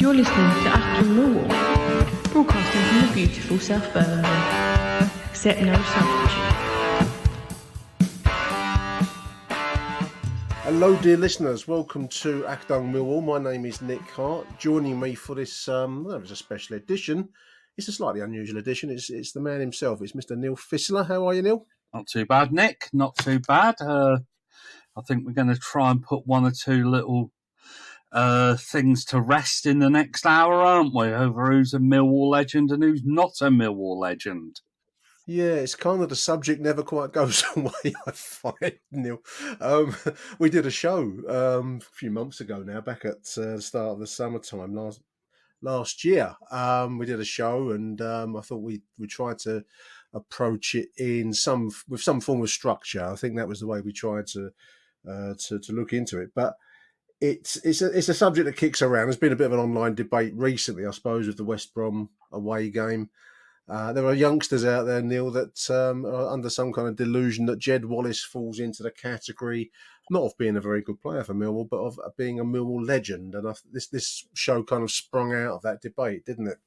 You're listening to Achtung Millwall, broadcasting from the beautiful South Birmingham. Accept no substitute. Hello, dear listeners. Welcome to Achtung Millwall. My name is Nick Hart. Joining me for this, it's a special edition. It's a slightly unusual edition. It's the man himself. It's Mr. Neil Fissler. How are you, Neil? Not too bad, Nick. Not too bad. I think we're going to try and put one or two little things to rest in the next hour, aren't we? Over who's a Millwall legend and who's not a Millwall legend. Yeah, it's kind of the subject never quite goes away, I find, Neil. We did a show a few months ago now, back at the start of the summertime last year. We did a show, and I thought we tried to approach it with some form of structure. I think that was the way we tried to look into it. But it's a subject that kicks around. There's been a bit of an online debate recently, I suppose, with the West Brom away game. There are youngsters out there, Neil, that are under some kind of delusion that Jed Wallace falls into the category, not of being a very good player for Millwall, but of being a Millwall legend. And this show kind of sprung out of that debate, didn't it?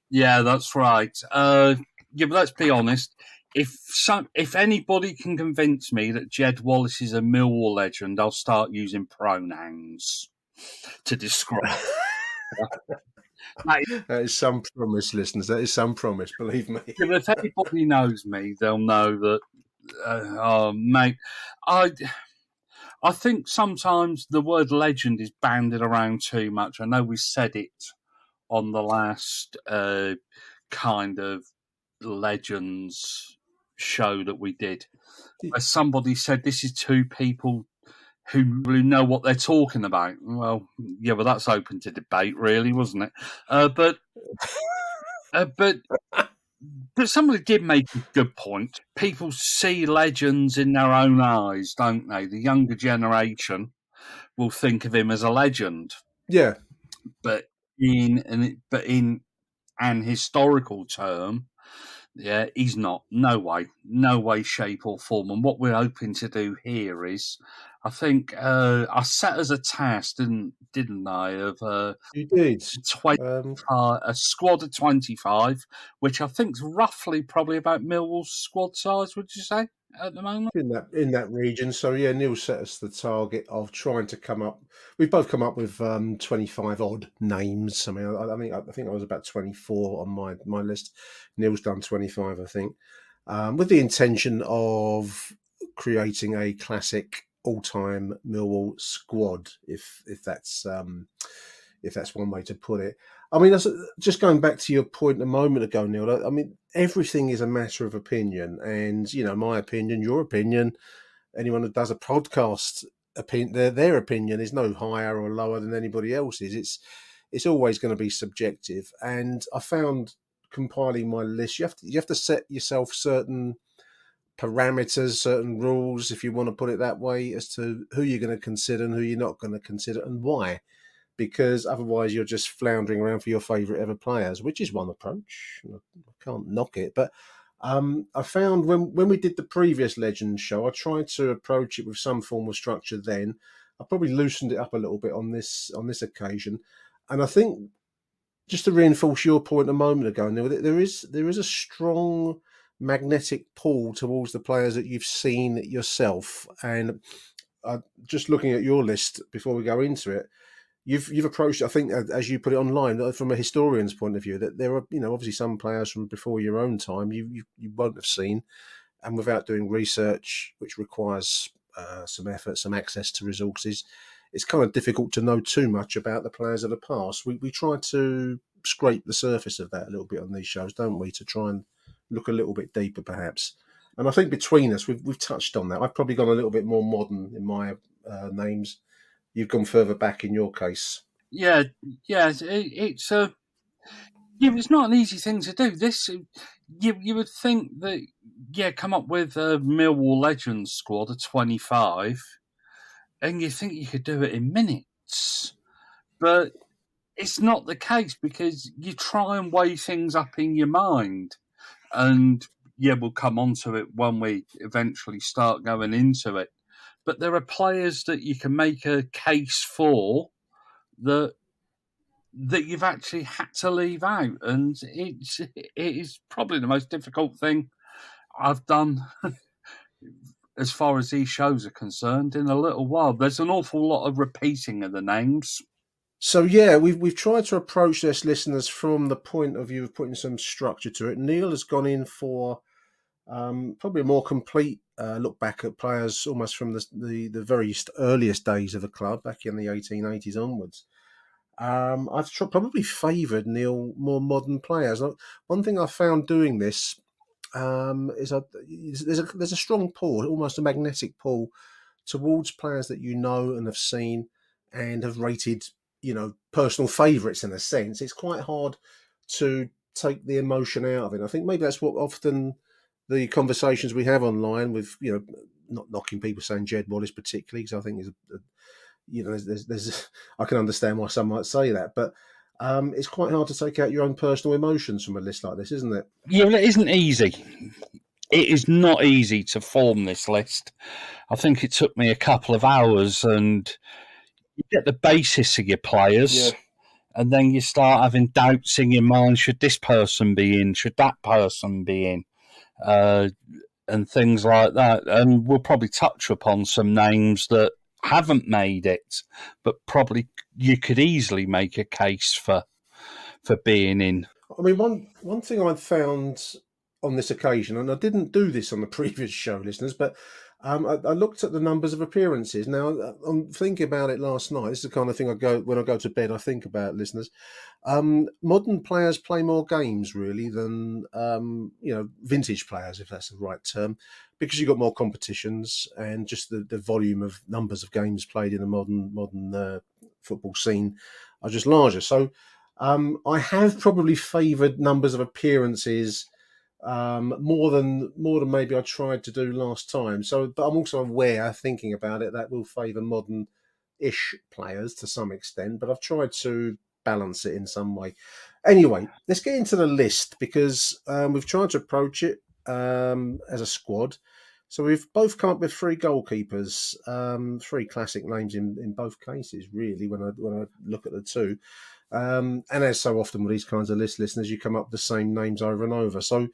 Yeah, that's right. But let's be honest. If anybody can convince me that Jed Wallace is a Millwall legend, I'll start using pronouns to describe. That is some promise, listeners. That is some promise, believe me. Yeah, but if anybody knows me, they'll know that, mate, I think sometimes the word legend is bandied around too much. I know we said it on the last kind of legends show that we did. As somebody said, this is two people who know what they're talking about. Well, yeah, well, that's open to debate, really, wasn't it? But somebody did make a good point. People see legends in their own eyes, don't they? The younger generation will think of him as a legend. Yeah. But in an historical term, yeah, he's not. No way, shape or form. And what we're hoping to do here is, I think I set as a task, didn't I? Of you did 20, a squad of 25, which I think is roughly probably about Millwall's squad size. Would you say at the moment in that region? So yeah, Neil set us the target of trying to come up. We've both come up with 25 odd names. I mean, I think I was about 24 on my list. Neil's done 25, I think, with the intention of creating a classic all-time Millwall squad, if that's one way to put it. I mean, just going back to your point a moment ago, Neil. I mean, everything is a matter of opinion, and my opinion, your opinion, anyone that does a podcast, their opinion is no higher or lower than anybody else's. It's always going to be subjective, and I found compiling my list, you have to set yourself certain parameters, certain rules, if you want to put it that way, as to who you're going to consider and who you're not going to consider and why. Because otherwise you're just floundering around for your favourite ever players, which is one approach. I can't knock it. But I found when we did the previous Legends show, I tried to approach it with some form of structure then. I probably loosened it up a little bit on this occasion. And I think, just to reinforce your point a moment ago, Neil, there is a strong magnetic pull towards the players that you've seen yourself. And just looking at your list before we go into it, you've approached, I think, as you put it online, from a historian's point of view, that there are, obviously some players from before your own time you won't have seen, and without doing research, which requires some effort, some access to resources, it's kind of difficult to know too much about the players of the past. We try to scrape the surface of that a little bit on these shows, don't we, to try and look a little bit deeper, perhaps. And I think between us, we've touched on that. I've probably gone a little bit more modern in my names. You've gone further back in your case. Yeah. It's not an easy thing to do. This, you would think that, come up with a Millwall Legends squad of 25, and you think you could do it in minutes, but it's not the case, because you try and weigh things up in your mind, and we'll come on to it when we eventually start going into it. But there are players that you can make a case for that that you've actually had to leave out, and it is probably the most difficult thing I've done as far as these shows are concerned in a little while. There's an awful lot of repeating of the names. So yeah, we've tried to approach this, listeners, from the point of view of putting some structure to it. Neil has gone in for probably a more complete look back at players almost from the very earliest days of the club, back in the 1880s onwards. I've probably favoured Neil more modern players. One thing I found doing this is there's a strong pull, almost a magnetic pull, towards players that you know and have seen and have rated, personal favourites in a sense. It's quite hard to take the emotion out of it. I think maybe that's what often the conversations we have online with, not knocking people saying Jed Wallace particularly, because I think there's I can understand why some might say that, but it's quite hard to take out your own personal emotions from a list like this, isn't it? Yeah, well, it isn't easy. It is not easy to form this list. I think it took me a couple of hours, and you get the basis of your players, and then you start having doubts in your mind. Should this person be in? Should that person be in? And things like that. And we'll probably touch upon some names that haven't made it, but probably you could easily make a case for being in. I mean, one thing I found on this occasion, and I didn't do this on the previous show, listeners, but I looked at the numbers of appearances. Now, I'm thinking about it last night. This is the kind of thing when I go to bed, I think about, listeners. Modern players play more games, really, than vintage players, if that's the right term, because you've got more competitions and just the volume of numbers of games played in the modern football scene are just larger. So I have probably favoured numbers of appearances more than maybe I tried to do last time. So, but I'm also aware, thinking about it, that will favour modern-ish players to some extent. But I've tried to balance it in some way. Anyway, let's get into the list, because we've tried to approach it as a squad. So we've both come up with three goalkeepers, three classic names in both cases, really, when I look at the two. And as so often with these kinds of listeners, you come up with the same names over and over. So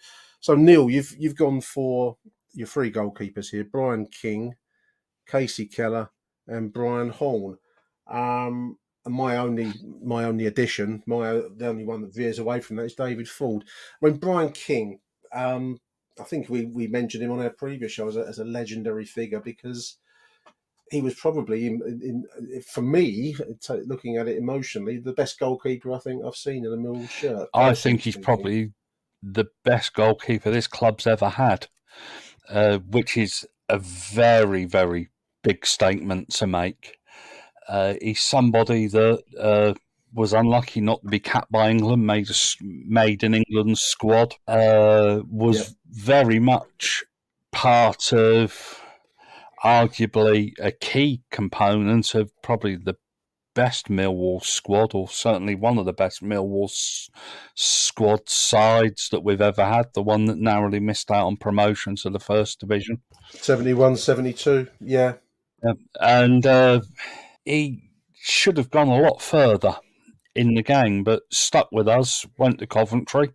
Neil, you've gone for your three goalkeepers here: Brian King, Casey Keller, and Brian Horn. And my only addition, the only one that veers away from that, is David Ford. When Brian King, I think we mentioned him on our previous show as a legendary figure, because he was probably, for me, looking at it emotionally, the best goalkeeper I think I've seen in a Millwall shirt. I think he's probably the best goalkeeper this club's ever had, which is a very, very big statement to make. He's somebody that was unlucky not to be capped by England, made an England squad, was very much part of arguably a key component of probably the best Millwall squad, or certainly one of the best Millwall squad sides that we've ever had, the one that narrowly missed out on promotion to the First Division. 71-72, yeah. And he should have gone a lot further in the game, but stuck with us, went to Coventry,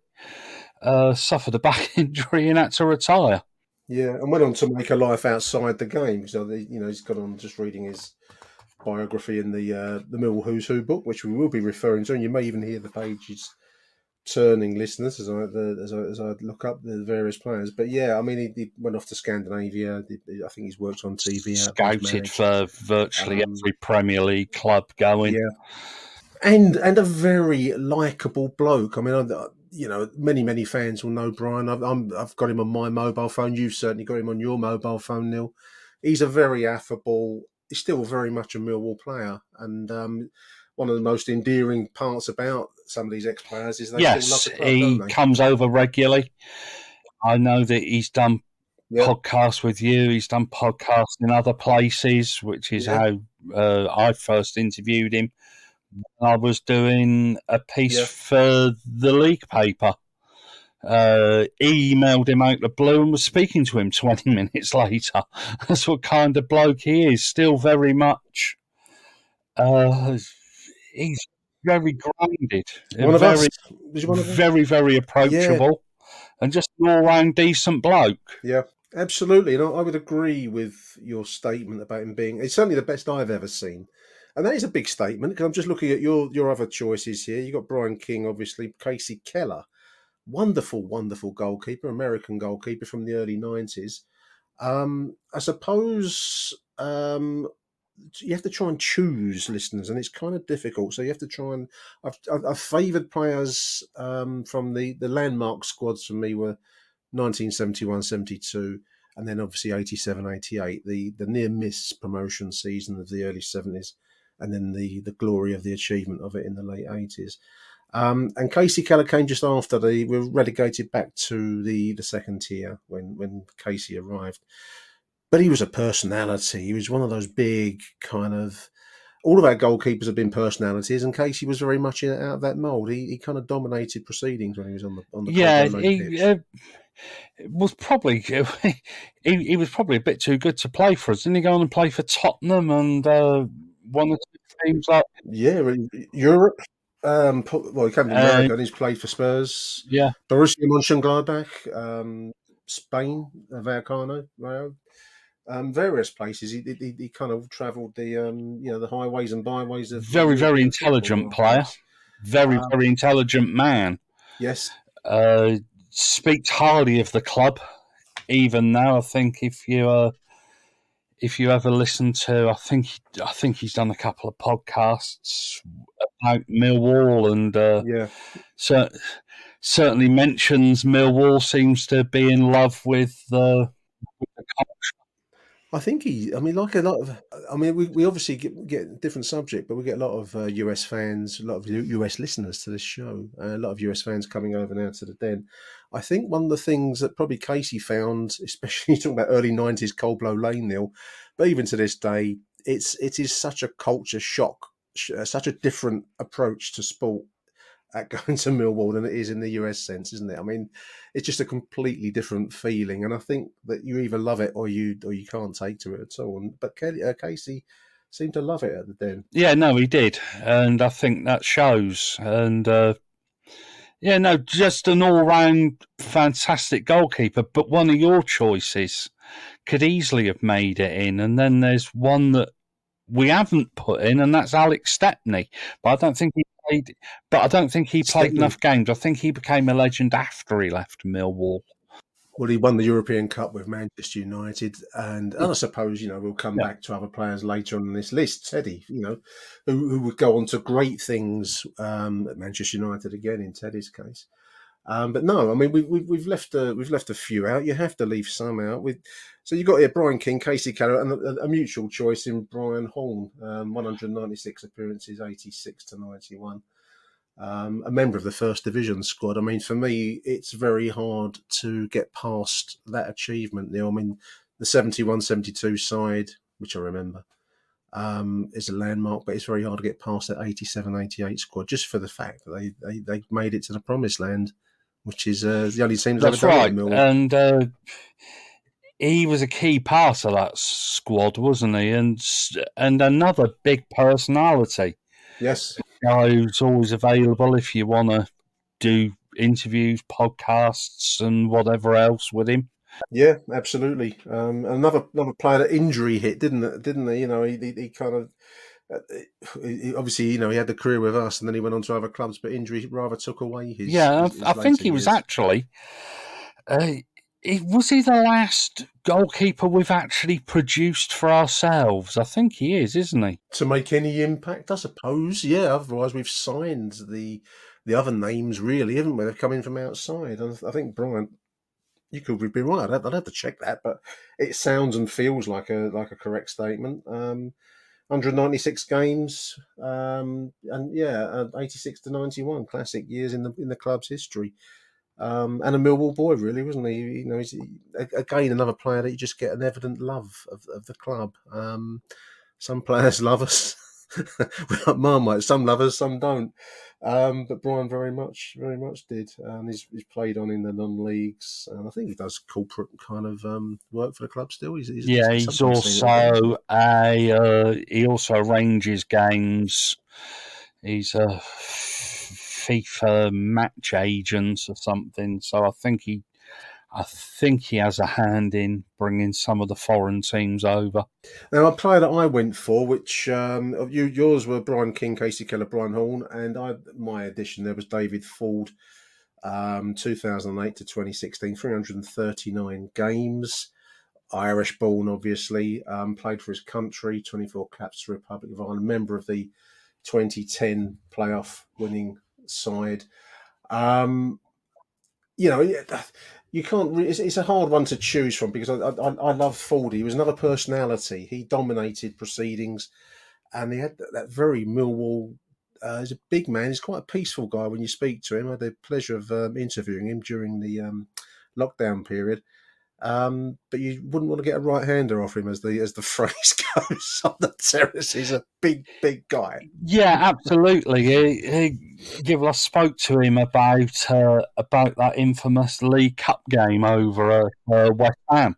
suffered a back injury and had to retire. Yeah, and went on to make a life outside the game. So he's gone on, just reading his biography in the Millwall Who's Who book, which we will be referring to, and you may even hear the pages turning, listeners, as I look up the various players. But yeah, I mean, he went off to Scandinavia. I think he's worked on TV. Scouted for virtually every Premier League club going. Yeah, and a very likeable bloke. I mean, many fans will know Brian. I've got him on my mobile phone. You've certainly got him on your mobile phone, Neil. He's a very affable. He's still very much a Millwall player, and one of the most endearing parts about some of these ex-players is they still love the club, he don't they? comes over regularly. I know that he's done podcasts with you. He's done podcasts in other places, which is how I first interviewed him. I was doing a piece for the league paper. Emailed him out the blue and was speaking to him 20 minutes later. That's what kind of bloke he is. Still very much. very grounded. One of us. Was you one of them? Very, very approachable. And just an all-round decent bloke. Yeah, absolutely. And I would agree with your statement about him being... It's certainly the best I've ever seen. And that is a big statement, because I'm just looking at your other choices here. You've got Brian King, obviously, Casey Keller. Wonderful, wonderful goalkeeper, American goalkeeper from the early 90s. I suppose you have to try and choose, listeners, and it's kind of difficult. So you have to try and... I've favoured players from the landmark squads for me were 1971, 72, and then obviously 87, 88, the near-miss promotion season of the early 70s, and then the glory of the achievement of it in the late 80s. And Casey Keller came just after we were relegated back to the second tier when Casey arrived. But he was a personality. He was one of those big kind of... All of our goalkeepers have been personalities, and Casey was very much out of that mould. He kind of dominated proceedings when he was on the pitch. It was probably he was probably a bit too good to play for us. Didn't he go on and play for Tottenham and one or two teams like... Yeah, Europe. Well, he came to America and he's played for Spurs. Yeah, Borussia Mönchengladbach, Spain, Vallecano, various places. He kind of travelled the highways and byways of... very intelligent player, very intelligent man. Yes. Speaks highly of the club, even now. I think if you ever listen to, I think he's done a couple of podcasts about Millwall, and certainly mentions Millwall seems to be in love with the culture. I think we obviously get different subject, but we get a lot of US fans, a lot of US listeners to this show, a lot of US fans coming over now to the Den. I think one of the things that probably Casey found, especially talking about early 90s Cold Blow Lane, Neil, but even to this day, it is such a culture shock, such a different approach to sport at going to Millwall than it is in the US sense, isn't it? I mean, it's just a completely different feeling, and I think that you either love it or you can't take to it at all. But Casey seemed to love it at the Den. Yeah, no, he did, and I think that shows. And just an all-round fantastic goalkeeper. But one of your choices could easily have made it in, and then there's one that we haven't put in, and that's Alex Stepney. But I don't think he played enough games. I think he became a legend after he left Millwall. Well, he won the European Cup with Manchester United, and I suppose we'll come back to other players later on this list. Teddy, who would go on to great things at Manchester United again in Teddy's case. But no, I mean we've left a few out. You have to leave some out. So you got here Brian King, Casey Keller, and a mutual choice in Brian Horn, 196 appearances, 86 to 91. A member of the First Division squad. I mean, for me, it's very hard to get past that achievement, Neil. I mean, the 71-72 side, which I remember, is a landmark, but it's very hard to get past that 87-88 squad, just for the fact that they made it to the promised land, which is the only team that's ever done it, Millwall. And he was a key part of that squad, wasn't he? And another big personality. Yes. Guy who's always available if you want to do interviews, podcasts, and whatever else with him. Yeah, absolutely. Another player that injury hit, didn't they? He kind of obviously he had the career with us, and then he went on to other clubs, but injury rather took away his. Yeah, I think he was actually. Was he the last goalkeeper we've actually produced for ourselves? I think he is, isn't he? To make any impact, I suppose. Yeah, otherwise we've signed the other names, really, haven't we? They've come in from outside. And I think, Brian, you could be right. I'd have to check that, but it sounds and feels like a correct statement. 196 games, and 86 to 91, classic years in the club's history. And a Millwall boy, really, wasn't he? He's again another player that you just get an evident love of the club. Some players love us, like Marmite. Some love us, some don't. But Brian very much did. He's played on in the non-leagues, and I think he does corporate kind of work for the club still. He also arranges games. He's a FIFA match agent or something. So I think he has a hand in bringing some of the foreign teams over. Now, a player that I went for, which yours were Brian King, Casey Keller, Brian Horn, and my addition there was David Ford, 2008 to 2016, 339 games. Irish born, obviously, played for his country, 24 caps for the Republic of Ireland, member of the 2010 playoff winning side. You can't. It's a hard one to choose from because I love Ford. He was another personality. He dominated proceedings, and he had that very Millwall. He's a big man. He's quite a peaceful guy when you speak to him. I had the pleasure of interviewing him during the lockdown period. But you wouldn't want to get a right-hander off him, as the phrase goes on the terrace. He's a big guy. Yeah, absolutely. I spoke to him about that infamous League Cup game over West Ham,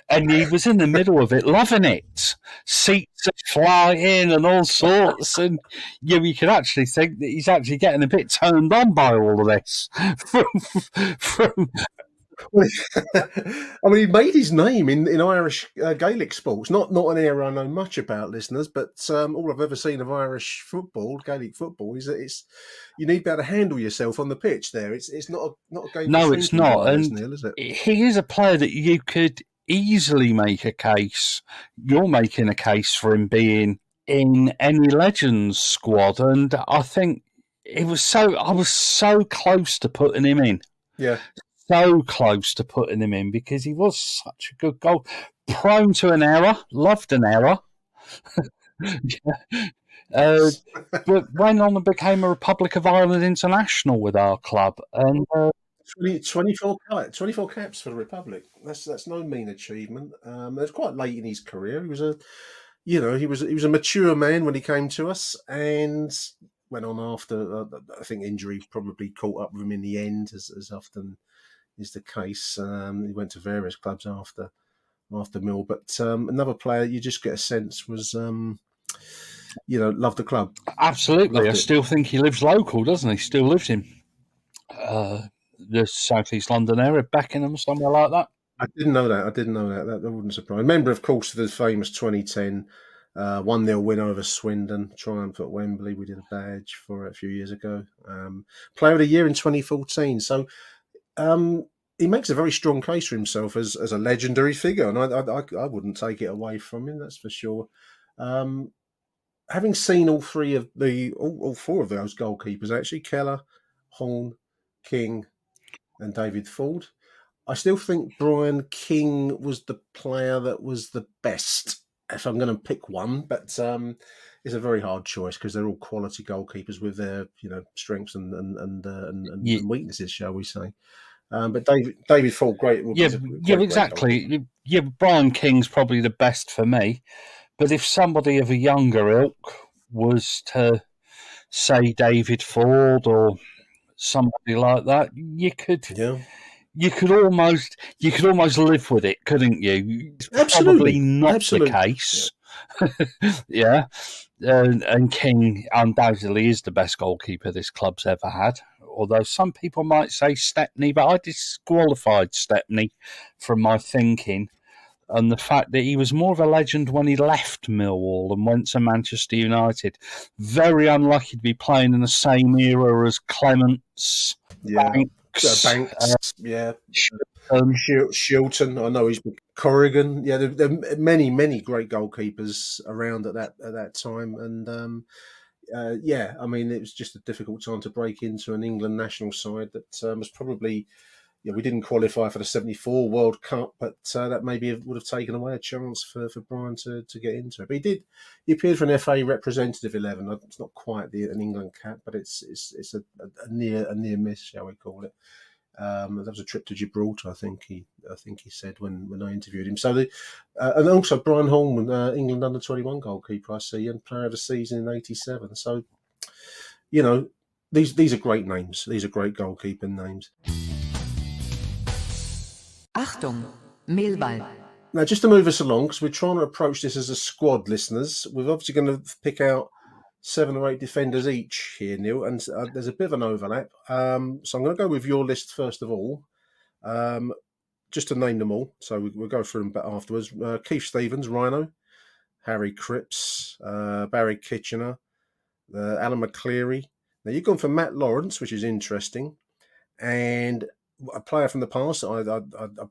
and he was in the middle of it, loving it. Seats are flying and all sorts, and you could actually think that he's actually getting a bit turned on by all of this from I mean, he made his name in Irish Gaelic sports. Not an area I know much about, listeners, but all I've ever seen of Irish football, Gaelic football, is that you need to be able to handle yourself on the pitch. There, it's not a game. No, it's not, and Neil, is it? He is a player that you could easily make a case. You're making a case for him being in any Legends squad, and I think I was so close to putting him in. Yeah. So close to putting him in because he was such a good goal. Prone to an error, loved an error. But went on and became a Republic of Ireland international with our club. And 24 caps for the Republic. That's no mean achievement. It was quite late in his career. He was a mature man when he came to us, and went on after. I think injury probably caught up with him in the end, as often is the case. He went to various clubs after Mill, but another player you just get a sense was, loved the club. Absolutely, I still think he lives local, doesn't he? Still lives in the South East London area, Beckenham, somewhere like that. I didn't know that. That wouldn't surprise. Member, of course, of the famous 2010 1-0 win over Swindon, triumph at Wembley. We did a badge for it a few years ago. Player of the year in 2014. So. He makes a very strong case for himself as a legendary figure, and I wouldn't take it away from him. That's for sure. Having seen all four of those goalkeepers, actually Keller, Horn, King, and David Ford, I still think Brian King was the player that was the best. If I'm going to pick one, but it's a very hard choice because they're all quality goalkeepers with their strengths and weaknesses, shall we say? But David Ford, great. Exactly. Brian King's probably the best for me. But if somebody of a younger ilk was to say David Ford or somebody like that, you could almost live with it, couldn't you? It's probably not the case. Yeah. And King undoubtedly is the best goalkeeper this club's ever had. Although some people might say Stepney, but I disqualified Stepney from my thinking. And the fact that he was more of a legend when he left Millwall and went to Manchester United. Very unlucky to be playing in the same era as Clements, Banks. Shilton. I know he's Corrigan. Yeah, there are many great goalkeepers around at that time, and I mean, it was just a difficult time to break into an England national side that was probably. We didn't qualify for the '74 World Cup, but that maybe would have taken away a chance for Brian to get into it. But he did. He appeared for an FA representative 11. It's not quite an England cap, but it's a near miss, shall we call it? That was a trip to Gibraltar, I think he said when I interviewed him. So and also Brian Holman, England under 21 goalkeeper, I see, and player of the season in '87. So these are great names. These are great goalkeeper names. Achtung, Millwall. Now, just to move us along, because we're trying to approach this as a squad, listeners, we're obviously going to pick out 7 or 8 defenders each here, Neil, and there's a bit of an overlap. So I'm going to go with your list first of all, just to name them all. So we'll go through them afterwards. Keith Stevens, Rhino, Harry Cripps, Barry Kitchener, Alan McCleary. Now you've gone for Matt Lawrence, which is interesting, and a player from the past I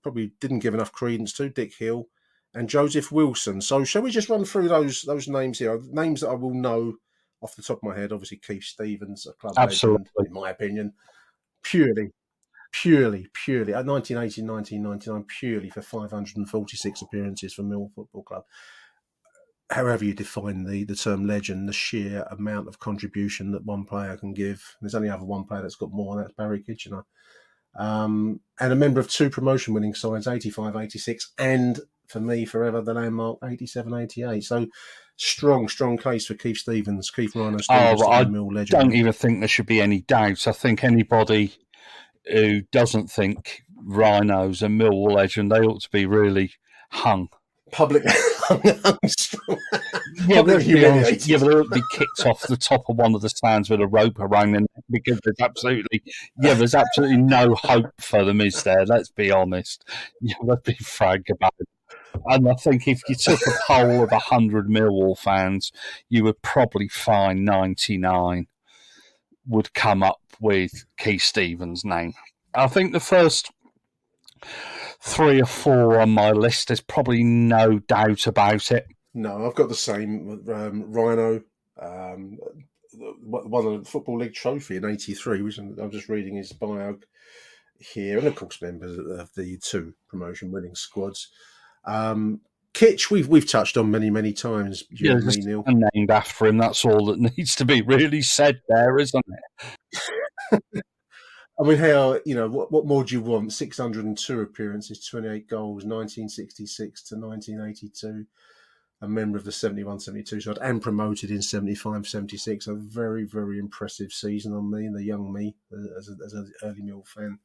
probably didn't give enough credence to, Dick Hill, and Joseph Wilson. So shall we just run through those names here? Names that I will know off the top of my head. Obviously, Keith Stevens, a club legend, in my opinion, purely at 1980, 1999, purely for 546 appearances for Millwall Football Club. However you define the term legend, the sheer amount of contribution that one player can give. There's only one player that's got more, and that's Barry Kitchener. And a member of 2 promotion-winning sides, 85-86, and for me, forever, the landmark 87-88. So strong case for Keith Stevens, Keith Rhino Stevens, I Mill legend. don't even think there should be any doubt. I think anybody who doesn't think Rhino's a Millwall legend, they ought to be really hung. Public Yeah, but they ought to be kicked off the top of one of the stands with a rope around them, because there's absolutely no hope for them, is there? Let's be honest. Let's be frank about it. And I think if you took a poll of 100 Millwall fans, you would probably find 99 would come up with Keith Stevens' name. I think the first 3 or 4 on my list, there's probably no doubt about it. No, I've got the same. Rhino won a Football League trophy in '83, which I'm just reading his bio here, and of course members of the 2 promotion-winning squads. Kitch, we've touched on many times. Yeah, just Neil. Named after him. That's all that needs to be really said there, isn't it? I mean, how, what more do you want? 602 appearances, 28 goals, 1966 to 1982. A member of the 71-72 side and promoted in 75-76. A very, very impressive season on me and the young me as an early Mill fan.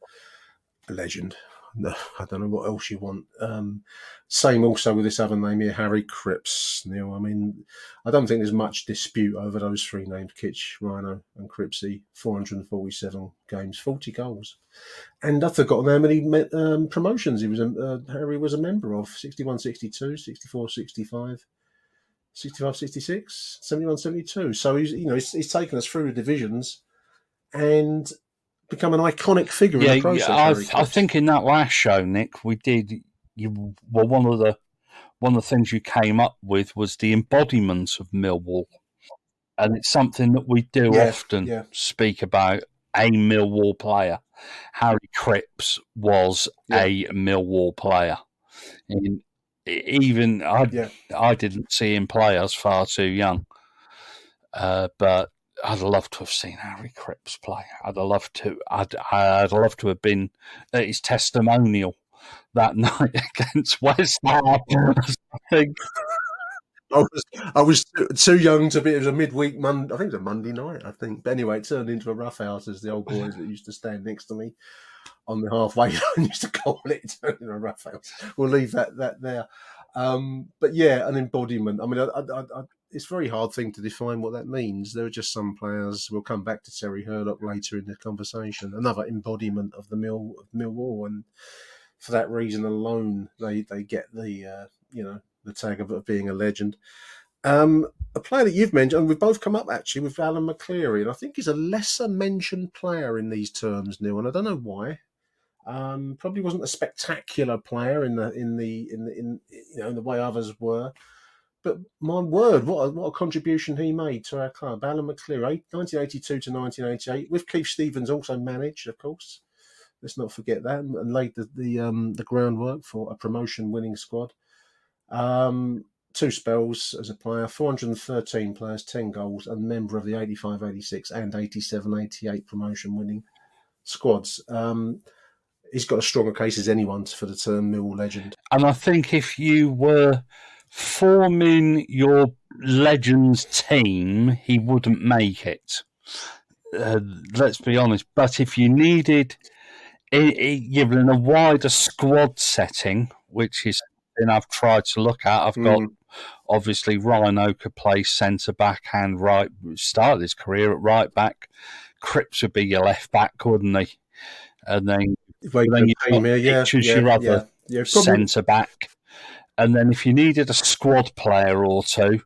A legend. No, I don't know what else you want. Same also with this other name here, Harry Cripps. Neil, I mean, I don't think there's much dispute over those 3 names, Kitch, Rhino and Cripsy. 447 games, 40 goals. And I've forgotten how many promotions Harry was a member of. 61-62, 64-65, 65-66, 71-72. So he's taken us through the divisions and become an iconic figure in the process. I think in that last show, Nick, we did. One of the things you came up with was the embodiment of Millwall, and it's something that we do often speak about. A Millwall player, Harry Cripps was a Millwall player. And even I didn't see him play. I was far too young, but I'd love to have seen Harry Cripps play. I'd love to have been at his testimonial that night against West Ham. I think I was too young to be. It was a midweek Monday. I think it was a Monday night. I think, but anyway, it turned into a rough house, as the old boys that used to stand next to me on the halfway line used to call it. It turned into a rough house. We'll leave that there. But yeah, an embodiment. I mean, it's a very hard thing to define what that means. There are just some players. We'll come back to Terry Hurlock later in the conversation. Another embodiment of the Millwall, and for that reason alone, they get the the tag of being a legend. A player that you've mentioned, and we've both come up actually with Alan McCleary, and I think he's a lesser mentioned player in these terms, Neil, and I don't know why. Probably wasn't a spectacular player in the way others were. But my word, what a contribution he made to our club. Alan McCleary, 1982 to 1988, with Keith Stevens also managed, of course. Let's not forget that, and laid the groundwork for a promotion-winning squad. 2 spells as a player, 413 players, 10 goals, and member of the 85-86 and 87-88 promotion-winning squads. He's got as strong a case as anyone for the term Mill legend. And I think if you were forming your Legends team, he wouldn't make it. Let's be honest. But if you needed, given a wider squad setting, which is something I've tried to look at, I've got Obviously, Rhino could play centre back and right. Started his career at right back. Cripps would be your left back, couldn't he? And then you've got Hitch as your other centre back. And then if you needed a squad player or two,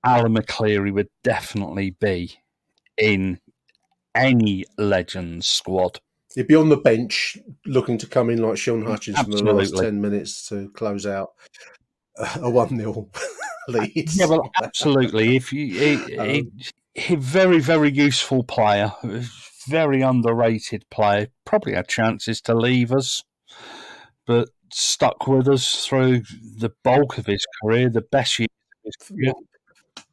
Alan McCleary would definitely be in any Legends squad. He'd be on the bench looking to come in like Sean Hutchinson for the last 10 minutes to close out a 1-0 lead. Yeah, well, absolutely. If he very, very useful player, very underrated player. Probably had chances to leave us, but stuck with us through the bulk of his career, the best years of his career.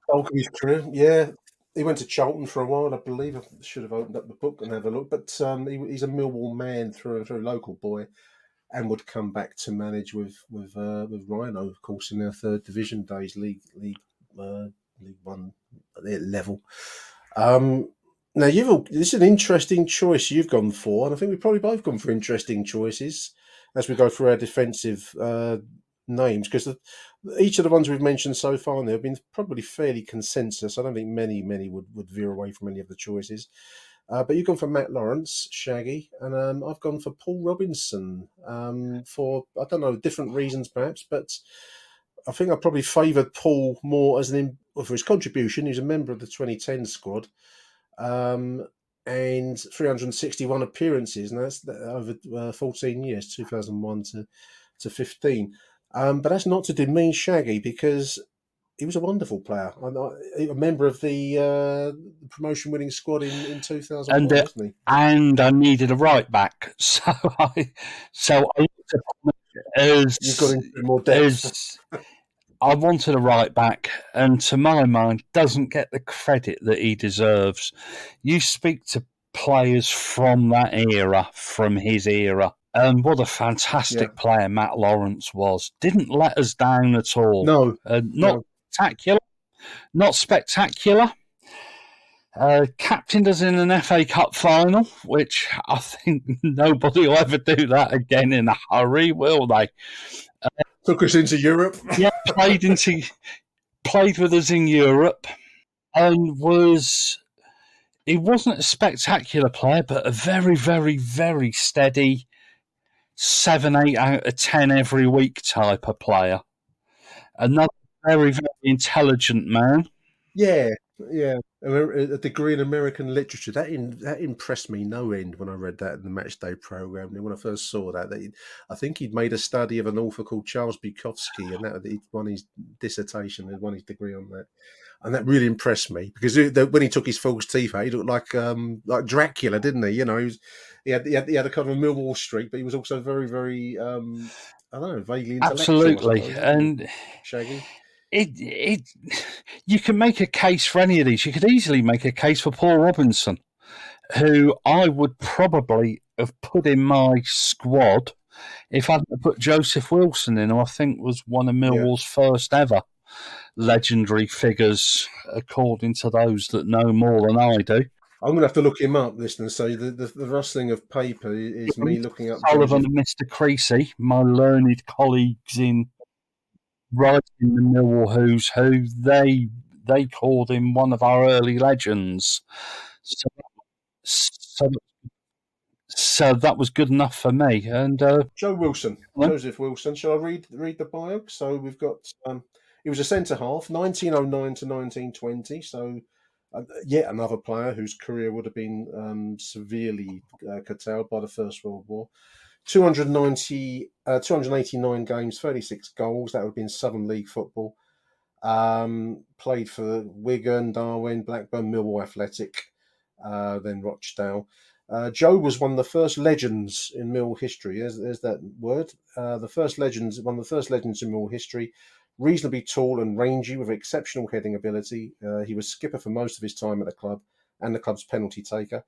Bulk of his career, yeah. He went to Charlton for a while, I believe. I should have opened up the book and have a look. But he's a Millwall man through a local boy, and would come back to manage with Rhino, of course, in their third division days, League One level. Now this is an interesting choice you've gone for, and I think we've probably both gone for interesting choices as we go through our defensive names, because each of the ones we've mentioned so far there have been probably fairly consensus. I don't think many would veer away from any of the choices. But you've gone for Matt Lawrence, Shaggy, and I've gone for Paul Robinson for, I don't know, different reasons perhaps, but I think I probably favoured Paul more as for his contribution. He's a member of the 2010 squad, and 361 appearances, and that's over 14 years, 2001 to 15. But that's not to demean Shaggy, because he was a wonderful player. A member of the promotion-winning squad in 2001, wasn't he? And I needed a right back, so I looked at him You've got into more depth. I wanted a right back, and to my mind, doesn't get the credit that he deserves. You speak to players from that era, from his era, and what a fantastic player Matt Lawrence was. Didn't let us down at all. No. Not spectacular. Captained us in an FA Cup final, which I think nobody will ever do that again in a hurry, will they? Took us into Europe. Yeah, played with us in Europe, and he wasn't a spectacular player, but a very, very, very steady 7, 8 out of 10 every week type of player. Another very, very intelligent man. Yeah. A degree in American literature. That impressed me no end when I read that in the Matchday programme. When I first saw that I think he'd made a study of an author called Charles Bukowski, and that he won his dissertation and won his degree on that. And that really impressed me, because when he took his false teeth out, he looked like Dracula, didn't he? You know, he had a kind of a Millwall streak, but he was also very, very, I don't know, vaguely intellectual. Absolutely, and Shaggy. You can make a case for any of these. You could easily make a case for Paul Robinson, who I would probably have put in my squad if I hadn't put Joseph Wilson in, who I think was one of Millwall's first ever legendary figures, according to those that know more than I do. I'm going to have to look him up, listeners. So the rustling of paper is me looking up Sullivan and Mr. Creasy, my learned colleagues in writing the Millwall Who's Who. They called him one of our early legends. So that was good enough for me. And Joseph Wilson. Shall I read the bio? So we've got he was a centre half, 1909 to 1920. So yet another player whose career would have been severely curtailed by the First World War. 289 games, 36 goals. That would have been Southern League football. Played for Wigan, Darwen, Blackburn, Millwall Athletic, then Rochdale. Joe was one of the first legends in Mill history. There's that word. One of the first legends in Mill history. Reasonably tall and rangy with exceptional heading ability. He was skipper for most of his time at the club and the club's penalty taker.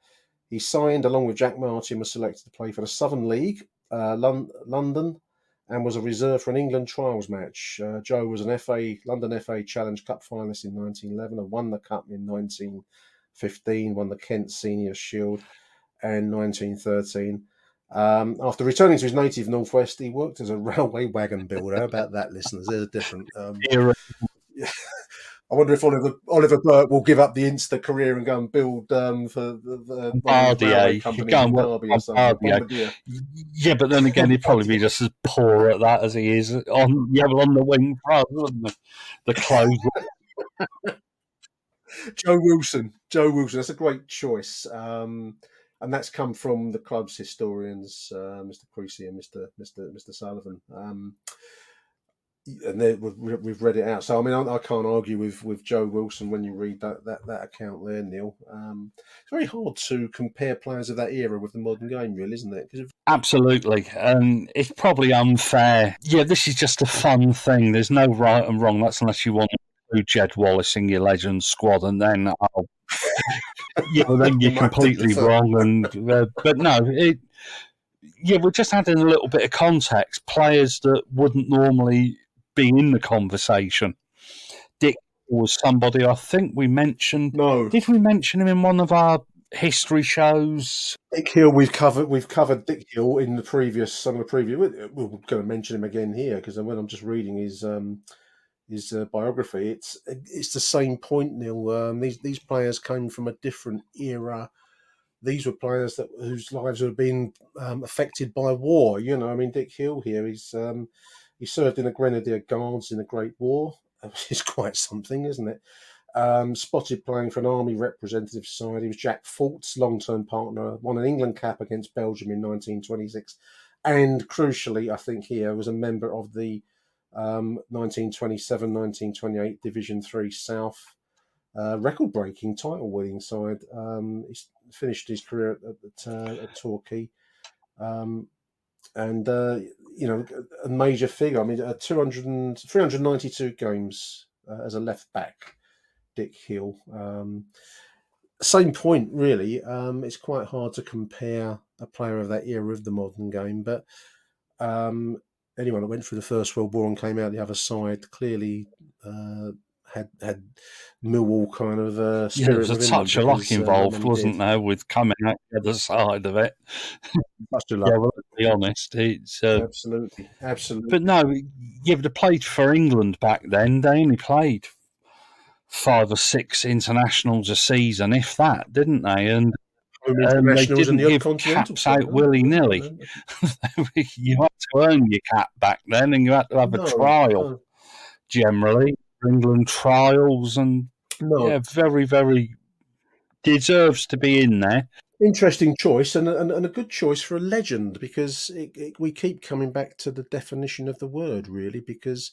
He signed, along with Jack Martin, was selected to play for the Southern League, London, and was a reserve for an England trials match. Joe was an London FA Challenge Cup finalist in 1911 and won the Cup in 1915, won the Kent Senior Shield in 1913. After returning to his native northwest, he worked as a railway wagon builder. How about that, listeners? There's a different. Era. I wonder if Oliver Burke will give up the Insta career and go and build for the railway company in Derby or something. Bombardier. Yeah, but then again, he'd probably be just as poor at that as he is on the wing front, wouldn't the clothes. Joe Wilson. That's a great choice. And that's come from the club's historians, Mr. Creasy and Mr. Sullivan. And we've read it out. So I mean, I can't argue with Joe Wilson when you read that account there, Neil. It's very hard to compare players of that era with the modern game, really, isn't it? Absolutely, and it's probably unfair. Yeah, this is just a fun thing. There's no right and wrong. That's unless you want to include Jed Wallace in your Legends squad, and then then you're completely wrong. And but no, we're just adding a little bit of context. Players that wouldn't normally be in the conversation. Dick was somebody I think we mentioned. No, did we mention him in one of our history shows? Dick Hill, we've covered Dick Hill in some of the previous. We're going to mention him again here because when I'm just reading his biography, it's the same point, Neil. These players came from a different era. These were players whose lives have been affected by war. I mean, Dick Hill here, he served in the Grenadier Guards in the Great War, which is quite something, isn't it? Spotted playing for an Army representative side. He was Jack Fult's long-term partner, won an England cap against Belgium in 1926, and crucially, I think here was a member of the 1927-1928 Division 3 South record-breaking, title-winning side. He finished his career at Torquay, and a major figure. I mean, 392 games as a left back, Dick Hill. Same point, really. It's quite hard to compare a player of that era with the modern game, but anyone that went through the First World War and came out the other side clearly had Millwall kind of spirit. There was a touch of luck involved, wasn't there, with coming out the other side of it? Touch of luck. Well, let's be honest, it's absolutely. But no, they played for England back then. They only played 5 or 6 internationals a season, if that, didn't they? And they didn't give caps out willy-nilly. You had to earn your cap back then, and you had to have a trial. Generally, England trials, and very, very deserves to be in there. Interesting choice, and a good choice for a legend, because we keep coming back to the definition of the word, really, because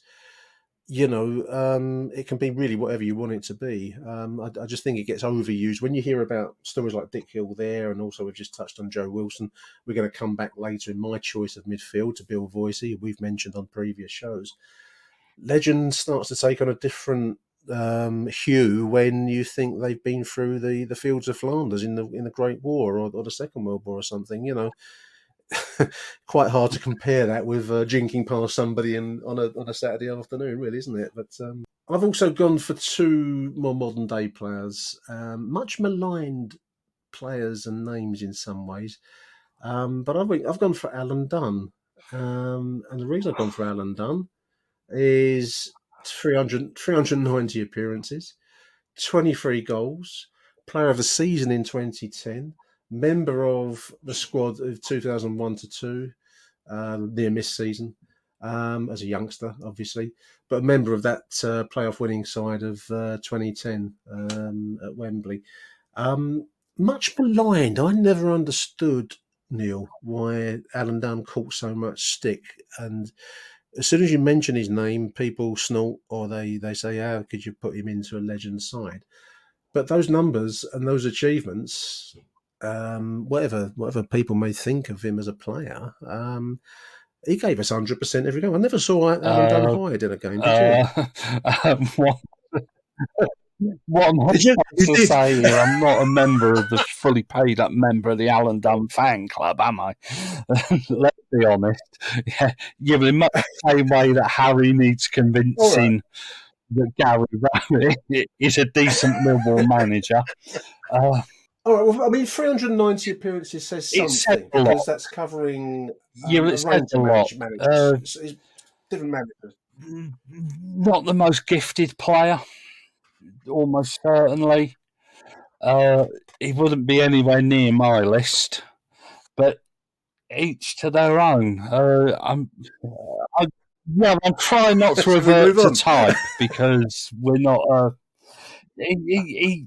it can be really whatever you want it to be. I just think it gets overused when you hear about stories like Dick Hill there, and also we've just touched on Joe Wilson. We're going to come back later in my choice of midfield to Bill Voisey, who we've mentioned on previous shows. Legend starts to take on a different hue when you think they've been through the fields of Flanders in the Great War or the Second World War or something. Quite hard to compare that with jinking past somebody on a Saturday afternoon, really, isn't it? But I've also gone for 2 more modern day players, much maligned players and names in some ways, but I've gone for Alan Dunn, and the reason I've gone for Alan Dunn is 390 appearances, 23 goals, player of the season in 2010, member of the squad of 2001 to 2, near miss season, as a youngster, obviously, but a member of that playoff winning side of 2010 at Wembley. Much maligned. I never understood, Neil, why Alan Dunn caught so much stick, and as soon as you mention his name, people snort, or they say, how could you put him into a legend side? But those numbers and those achievements, whatever people may think of him as a player, he gave us 100% every game. I never saw Alan Dunn hide in a game, did you? What I'm to say here, I'm not a member of the fully paid up member of the Alan Dunn fan club, am I? Let's be honest. Yeah, but in much the same way that Harry needs convincing that Gary Rowett is a decent Millwall manager. All right. Well, I mean, 390 appearances says It said something a lot. because that's covering Yeah, a it said range a of lot. managers, it's different managers. Not the most gifted player, almost certainly. He wouldn't be anywhere near my list, but each to their own. I'm trying not to Should we revert move to on? type because we're not. He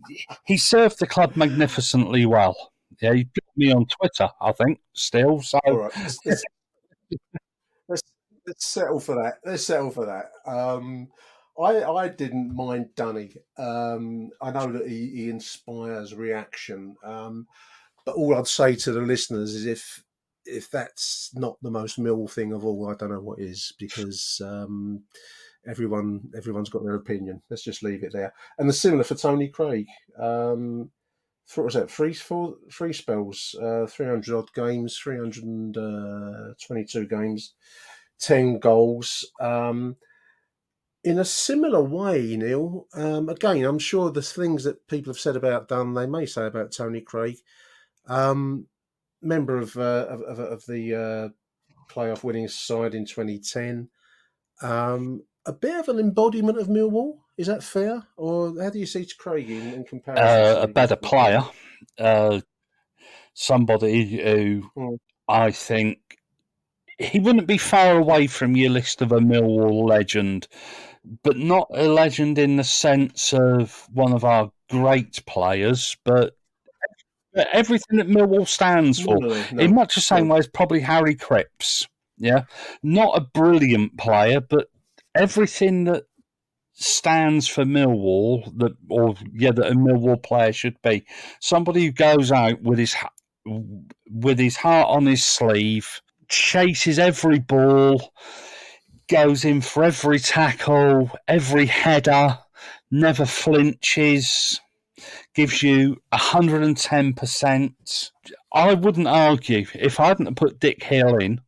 served the club magnificently well. Yeah, he put me on Twitter, I think, still. So All right. Let's, let's settle for that. Let's settle for that. I didn't mind Dunny. I know that he inspires reaction. But all I'd say to the listeners is if that's not the most Mill thing of all, I don't know what is, because everyone's got their opinion. Let's just leave it there. And the similar for Tony Craig. What was that? Three spells, 300 odd games, 322 games, 10 goals. In a similar way, Neil, again, I'm sure the things that people have said about Dunn, they may say about Tony Craig. Member of the playoff winning side in 2010. A bit of an embodiment of Millwall. Is that fair? Or how do you see Craig in comparison to a these better different players? player, somebody who I think he wouldn't be far away from your list of a Millwall legend, but not a legend in the sense of one of our great players, but everything that Millwall stands for, in much the same way as probably Harry Cripps. Yeah, not a brilliant player, but everything that stands for Millwall, that a Millwall player should be. Somebody who goes out with his heart on his sleeve, chases every ball, goes in for every tackle, every header, never flinches, gives you 110%. I wouldn't argue if I hadn't put Dick Hill in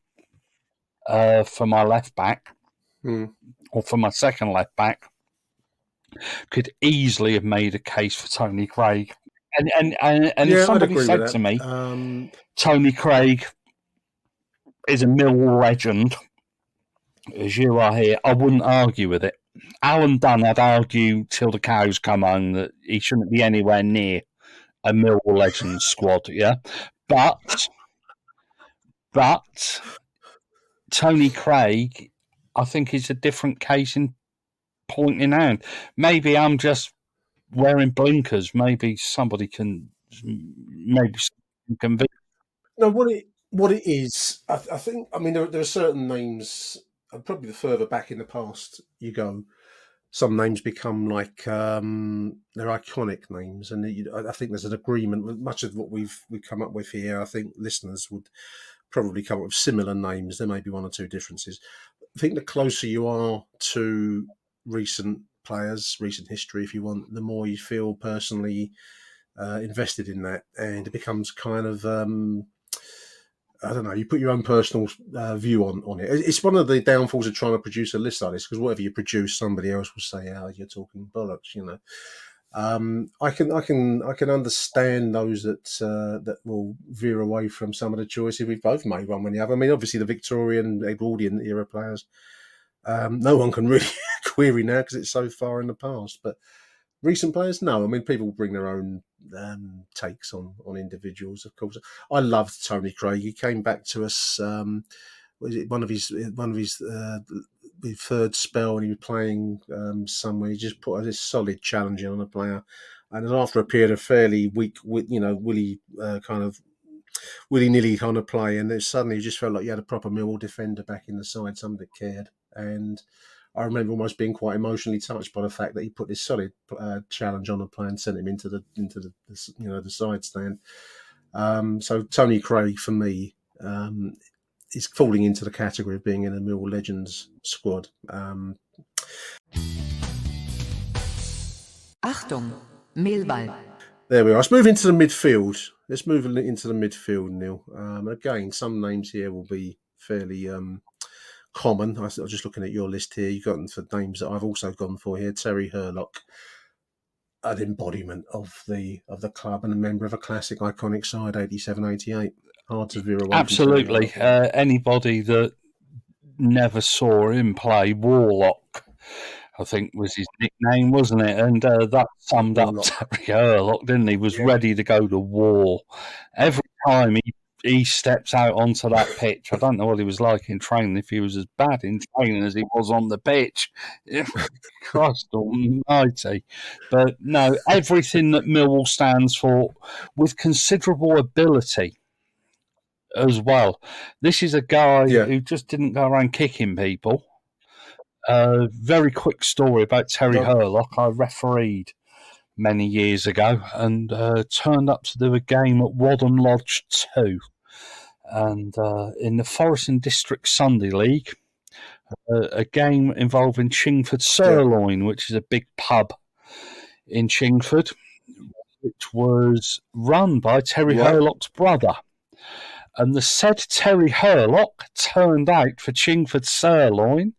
for my left back or for my second left back, could easily have made a case for Tony Craig. And if somebody said to me, Tony Craig is a Millwall legend, as you are here, I wouldn't argue with it. Alan Dunn, I'd argue till the cows come home that he shouldn't be anywhere near a Millwall Legends squad, yeah. But Tony Craig, I think, is a different case in pointing out. Maybe I'm just wearing blinkers. Maybe somebody can convince. No, what it is, I think. I mean, there are certain names. Probably the further back in the past you go, some names become like they're iconic names, and I think there's an agreement with much of what we've come up with here. I think listeners would probably come up with similar names. There may be one or two differences. I think the closer you are to recent players, recent history, if you want, the more you feel personally invested in that, and it becomes kind of I don't know. You put your own personal view on it. It's one of the downfalls of trying to produce a list like this, because whatever you produce, somebody else will say, "Oh, you're talking bollocks," you know. I can understand those that will veer away from some of the choices we've both made one when the other. I mean, obviously the Victorian, Edwardian era players, no one can really query now because it's so far in the past. But recent players, no. I mean, people bring their own takes on individuals. Of course, I loved Tony Craig. He came back to us. Was it one of his the third spell, and he was playing somewhere. He just put this solid challenge on a player, and then after a period of fairly weak, willy nilly kind of play, and then suddenly you just felt like you had a proper Millwall defender back in the side, somebody that cared. And I remember almost being quite emotionally touched by the fact that he put this solid challenge on a player and sent him into the side stand. So Tony Craig for me is falling into the category of being in a Millwall Legends squad. Achtung, Millwall. There we are. Let's move into the midfield. Neil. Again, some names here will be fairly common. I was just looking at your list here. You've gotten for names that I've also gone for here. Terry Hurlock. an embodiment of the club and a member of a classic, iconic side, 87-88. Hard to veer away. Absolutely. From Terry Hurlock. Anybody that never saw him play Warlock, I think was his nickname, wasn't it? And that summed Warlock. up Terry Hurlock, didn't he? Was ready to go to war. Every time he steps out onto that pitch, I don't know what he was like in training, if he was as bad in training as he was on the pitch. Christ almighty. But no, everything that Millwall stands for, with considerable ability as well. This is a guy who just didn't go around kicking people. Very quick story about Terry Hurlock. I refereed many years ago and turned up to do a game at Wadham Lodge 2. And in the Forest and District Sunday League, a game involving Chingford Sirloin, which is a big pub in Chingford, which was run by Terry Hurlock's brother. And the said Terry Hurlock turned out for Chingford Sirloin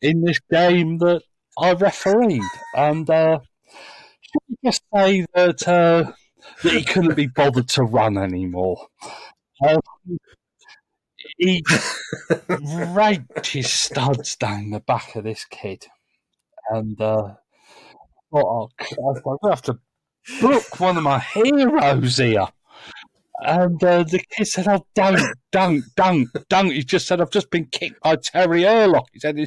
in this game that I refereed. And should we just say that he couldn't be bothered to run anymore? He raked his studs down the back of this kid. And thought, oh, Christ, I'm going to have to book one of my heroes here. And the kid said, oh, don't. He just said, I've just been kicked by Terry Hurlock. He said,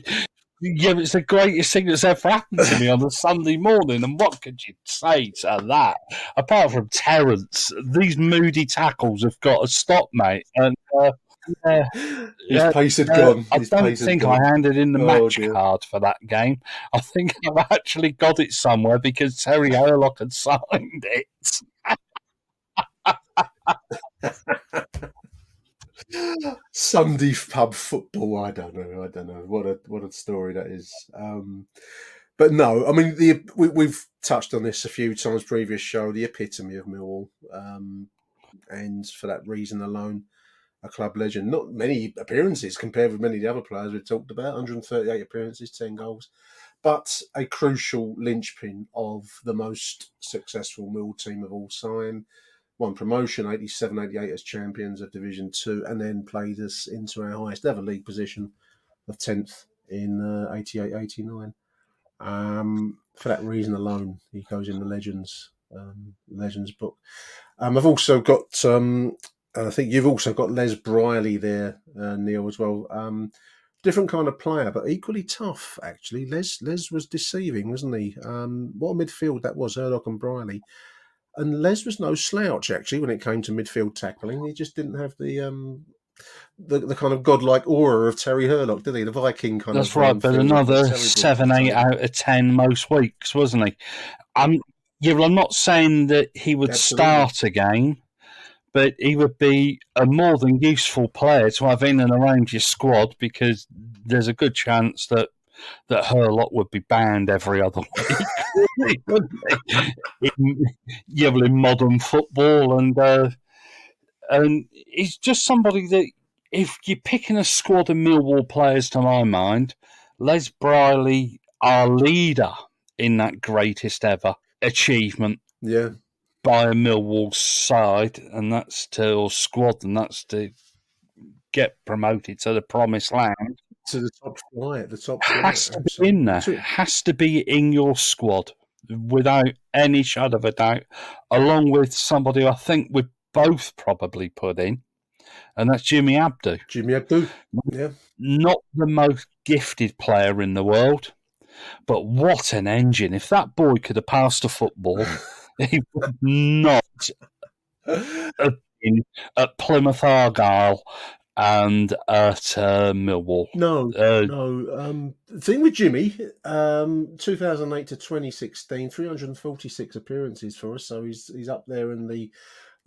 yeah, it's the greatest thing that's ever happened to me on a Sunday morning. And what could you say to that? Apart from Terence, these moody tackles have got to stop, mate. And his pace had gone. I don't think I handed in the match card for that game. I think I've actually got it somewhere because Terry Hurlock had signed it. Sunday pub football. I don't know. What a story that is. But no, I mean we've touched on this a few times. Previous show, the epitome of Millwall, and for that reason alone, a club legend. Not many appearances compared with many of the other players we've talked about. 138 appearances, 10 goals, but a crucial linchpin of the most successful Millwall team of all time. Won promotion 87-88 as champions of Division 2 and then played us into our highest ever league position of 10th in 88-89. For that reason alone, he goes in the Legends book. I've also got, I think you've also got Les Briley there, Neil, as well. Different kind of player, but equally tough, actually. Les was deceiving, wasn't he? What a midfield that was, Hurlock and Briley. And Les was no slouch, actually, when it came to midfield tackling. He just didn't have the kind of godlike aura of Terry Hurlock, did he? The Viking kind of... That's right, but another 7-8 out of 10 most weeks, wasn't he? I'm not saying that he would start a game, but he would be a more than useful player to have in and around your squad because there's a good chance that Hurlock would be banned every other week, wouldn't he? In modern football, and he's just somebody that if you're picking a squad of Millwall players, to my mind, Les Briley, our leader in that greatest ever achievement, by a Millwall side, and that's to squad, and that's to get promoted to the promised land. To the top flight, has to be in there. Has to be in your squad without any shadow of a doubt, along with somebody I think we both probably put in, and that's Jimmy Abdu. Not the most gifted player in the world, but what an engine. If that boy could have passed a football, he would not have been at Plymouth Argyle and at Millwall. No. The thing with Jimmy, 2008 to 2016, 346 appearances for us. So he's up there in the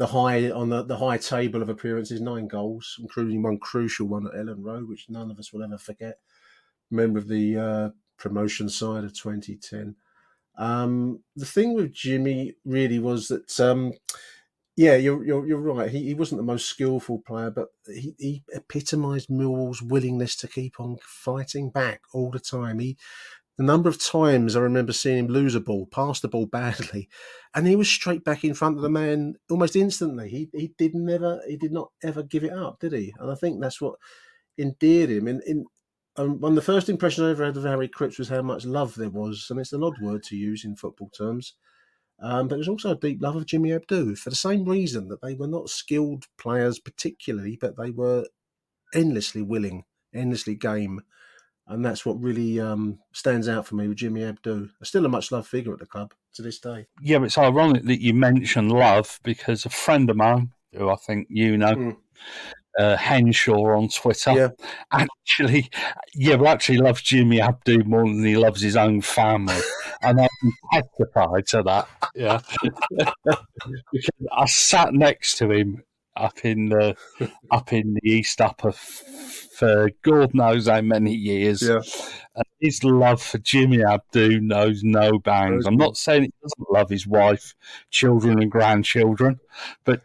high table of appearances. 9 goals, including one crucial one at Ellen Road, which none of us will ever forget. Member of the promotion side of 2010. The thing with Jimmy really was that. Yeah, you're right. He wasn't the most skillful player, but he epitomised Millwall's willingness to keep on fighting back all the time. The number of times I remember seeing him lose a ball, pass the ball badly, and he was straight back in front of the man almost instantly. He did not ever give it up, did he? And I think that's what endeared him. One of the first impressions I ever had of Harry Cripps was how much love there was, and it's an odd word to use in football terms. But there's also a deep love of Jimmy Abdou for the same reason that they were not skilled players particularly, but they were endlessly willing, endlessly game. And that's what really stands out for me with Jimmy Abdou. Still a much-loved figure at the club to this day. Yeah, but it's ironic that you mention love because a friend of mine, who I think you know, Henshaw on Twitter, actually loves Jimmy Abdou more than he loves his own family. And I can testify to that. Yeah. Because I sat next to him up in the East Upper for God knows how many years. Yeah. And his love for Jimmy Abdou knows no bounds. I'm not saying he doesn't love his wife, children and grandchildren, but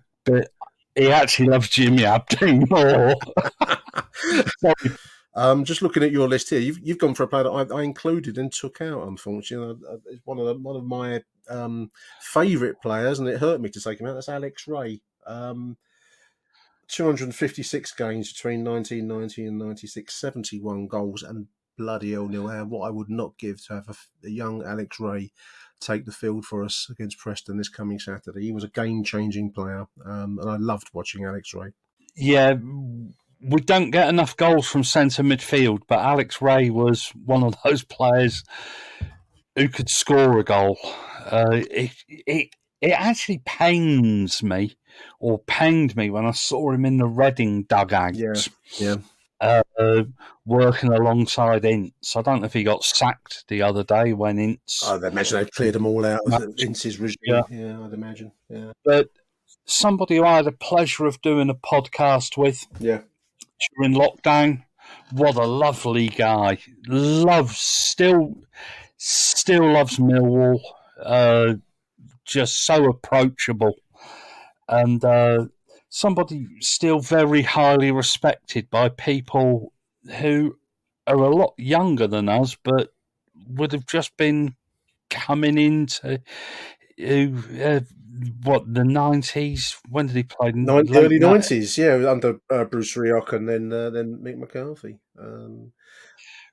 he actually loves Jimmy Abdou more. Just looking at your list here, you've gone for a player that I included and took out. Unfortunately, it's one of my favourite players, and it hurt me to take him out. That's Alex Ray. 256 games between 1990 and 96, 71 goals, and bloody hell, Neil, what I would not give to have a young Alex Ray take the field for us against Preston this coming Saturday. He was a game-changing player, and I loved watching Alex Ray. Yeah, we don't get enough goals from centre midfield, but Alex Ray was one of those players who could score a goal. It actually pained me when I saw him in the Reading dugout. Yeah. Working alongside Ince. I don't know if he got sacked the other day when Ince... I'd imagine they've cleared them all out of Ince's regime. Yeah, I'd imagine. Yeah. But somebody who I had the pleasure of doing a podcast with during lockdown, what a lovely guy. Still loves Millwall. Just so approachable. And somebody still very highly respected by people who are a lot younger than us, but would have just been coming into the 90s. When did he play? Early 90s, under Bruce Rioch and then Mick McCarthy.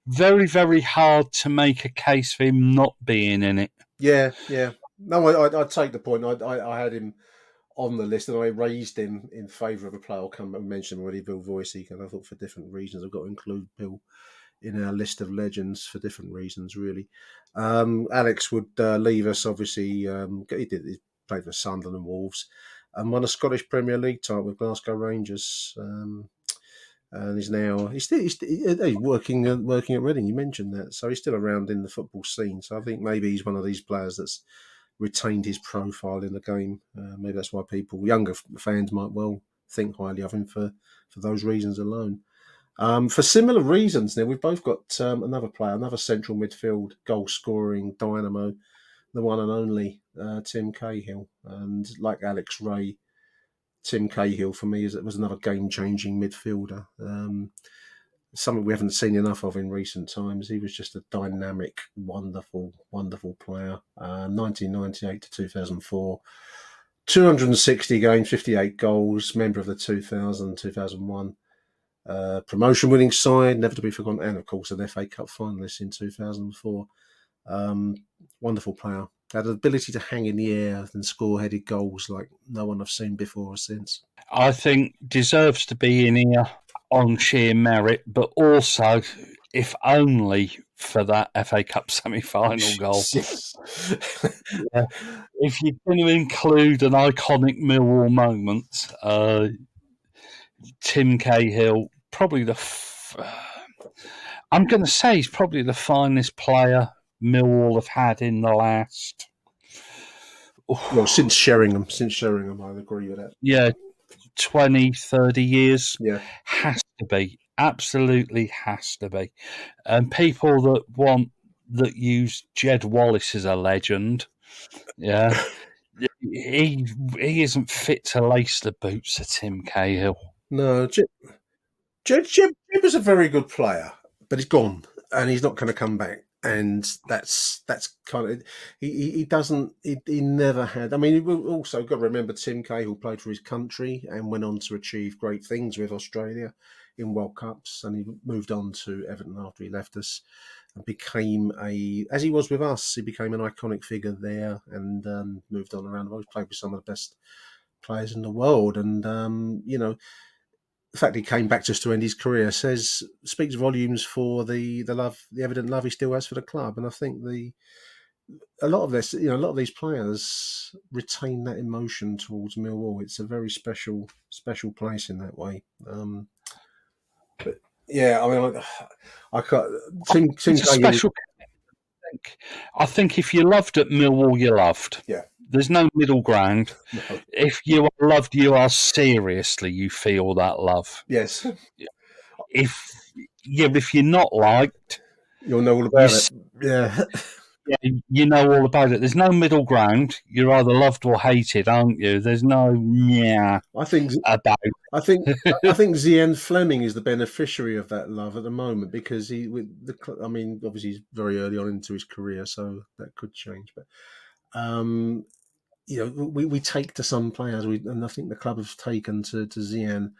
Very, very hard to make a case for him not being in it. Yeah. No, I'd take the point. I had him on the list, and I raised him in favour of a player. I'll come and mention already, Bill Voicey, and I thought for different reasons I've got to include Bill in our list of legends for different reasons, really. Alex would leave us, obviously. He played for Sunderland and Wolves, and won a Scottish Premier League title with Glasgow Rangers. And he's working at Reading. You mentioned that, so he's still around in the football scene. So I think maybe he's one of these players that's retained his profile in the game. Maybe that's why younger fans might well think highly of him for those reasons alone. For similar reasons, now we've both got another player, another central midfield goal-scoring dynamo, the one and only Tim Cahill. And like Alex Ray, Tim Cahill for me was another game-changing midfielder. Something we haven't seen enough of in recent times. He was just a dynamic, wonderful, wonderful player. 1998 to 2004, 260 games, 58 goals, member of the 2000-2001 promotion-winning side, never to be forgotten, and of course an FA Cup finalist in 2004. Wonderful player. Had the ability to hang in the air and score headed goals like no one I've seen before or since. I think deserves to be in here on sheer merit, but also, if only for that FA Cup semi-final goal. If you're going to include an iconic Millwall moment, Tim Cahill, probably I'm going to say he's probably the finest player Millwall have had in the last... Well, since Sheringham, I'd agree with that. Yeah, 20, 30 years. Yeah. Has to be. Absolutely has to be. And people that use Jed Wallace as a legend, he isn't fit to lace the boots of Tim Cahill. No, Jed was a very good player, but he's gone, and he's not going to come back. And that's kind of he never had. I mean, he also got to remember Tim Cahill played for his country and went on to achieve great things with Australia in World Cups, and he moved on to Everton after he left us and became as he was with us, he became an iconic figure there and moved on around the world. He played with some of the best players in the world, and the fact he came back just to end his career speaks volumes for the evident love he still has for the club. And I think a lot of these players retain that emotion towards Millwall. It's a very special place in that way. But yeah, I mean, I can't. It's a special. I think if you loved at Millwall, you loved. Yeah. There's no middle ground. No. If you are loved, you are seriously. You feel that love. Yes. If you're not liked, you'll know all about it. Yeah. Yeah, you know all about it. There's no middle ground. You're either loved or hated, aren't you? There's no I think Zian Fleming is the beneficiary of that love at the moment because obviously he's very early on into his career, so that could change. But we take to some players, and I think the club have taken to Zian.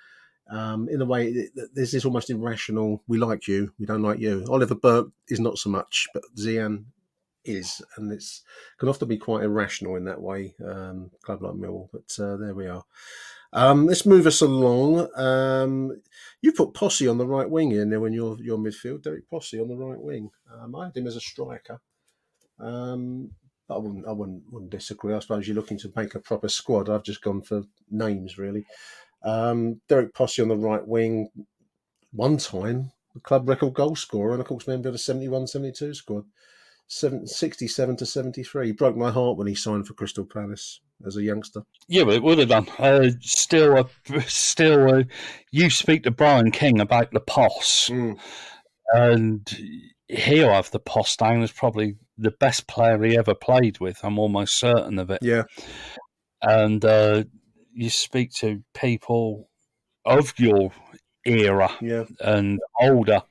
In a way, there's this almost irrational. We like you, we don't like you. Oliver Burke is not so much, but Zian is, and it's can often be quite irrational in that way. Club like Millwall, but there we are. Let's move us along. You put Posse on the right wing here, Neil, in your midfield. Derek Posse on the right wing. I had him as a striker. I wouldn't disagree. I suppose you're looking to make a proper squad. I've just gone for names really. Derek Posse on the right wing. One time, the club record goal scorer, and of course, member of the 71-72 squad. 67 to 73. He broke my heart when he signed for Crystal Palace as a youngster. Yeah, but it would have done. Still, you speak to Brian King about the Posse, and he'll have the Posse down as probably the best player he ever played with. I'm almost certain of it. Yeah. And you speak to people of your era and older,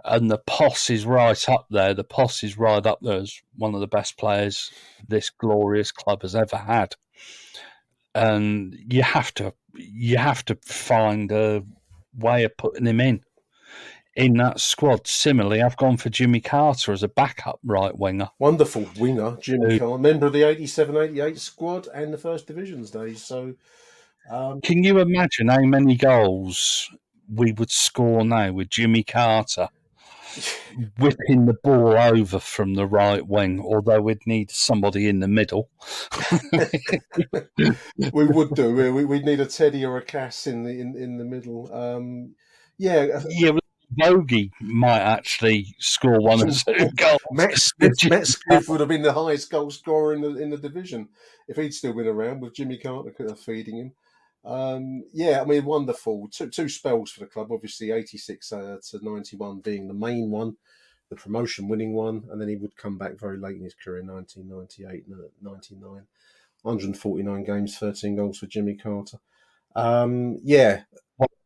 and the Posse is right up there. The Posse is right up there as one of the best players this glorious club has ever had. And you have to find a way of putting him in that squad. Similarly, I've gone for Jimmy Carter as a backup right winger. Wonderful winger, Jimmy Carter, member of the 87-88 squad and the First Divisions days. So, can you imagine how many goals we would score now with Jimmy Carter whipping the ball over from the right wing? Although we'd need somebody in the middle. We would do. We'd need a Teddy or a Cass in the middle. Bogey might actually score one or two goals. Matt Smith would have been the highest goal scorer in the division if he'd still been around with Jimmy Carter feeding him. Wonderful. Two spells for the club, obviously 86 to 91 being the main one, the promotion winning one, and then he would come back very late in his career, 1998 and 99. 149 games, 13 goals for Jimmy Carter.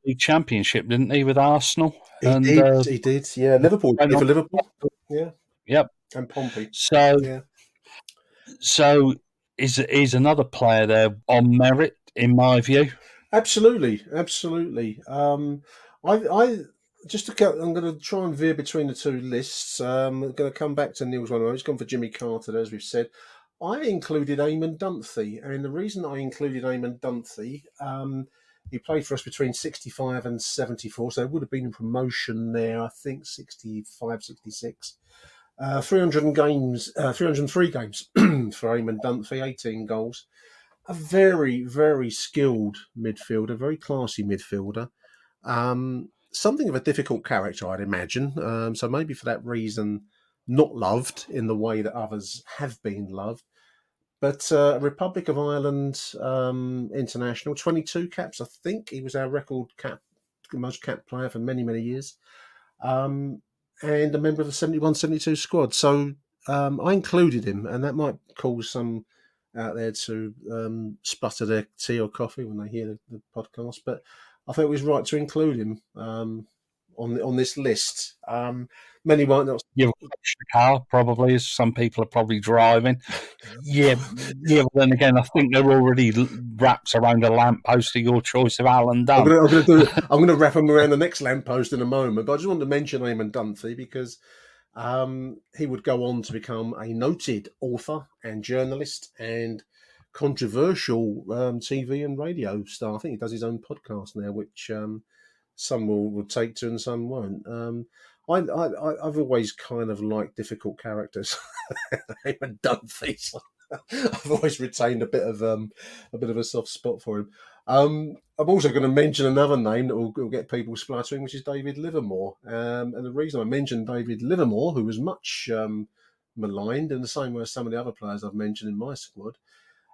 The championship, didn't he, with Arsenal? He did. Yeah, Liverpool. For Liverpool. Yeah. Yep. And Pompey. So is another player there on merit, in my view? Absolutely. I'm going to try and veer between the two lists. I'm going to come back to Neil's one. I've just gone for Jimmy Carter, as we've said. I included Eamon Dunphy, and the reason I included Eamon Dunphy, he played for us between 65 and 74, so it would have been a promotion there, I think, 65, 66. 303 games for Eamon Dunphy, 18 goals. A very, very skilled midfielder, very classy midfielder. Something of a difficult character, I'd imagine. So maybe for that reason, not loved in the way that others have been loved. But Republic of Ireland international, 22 caps, I think. He was our record most capped player for many, many years. And a member of the 71-72 squad. So I included him, and that might cause some out there to sputter their tea or coffee when they hear the podcast. But I thought it was right to include him. on this list. Many might not. You've crashed the car, probably, as some people are probably driving. Yeah, but then again, I think they're already wrapped around a lamppost of your choice of Alan Dunn. I'm going to wrap them around the next lamppost in a moment, but I just wanted to mention Eamon Dunphy because he would go on to become a noted author and journalist and controversial TV and radio star. I think he does his own podcast now, which some will take to and some won't. I've always kind of liked difficult characters. Eamon Dunphy. So I've always retained a bit of a soft spot for him. I'm also going to mention another name that will get people spluttering, which is David Livermore. And the reason I mentioned David Livermore, who was much maligned in the same way as some of the other players I've mentioned in my squad,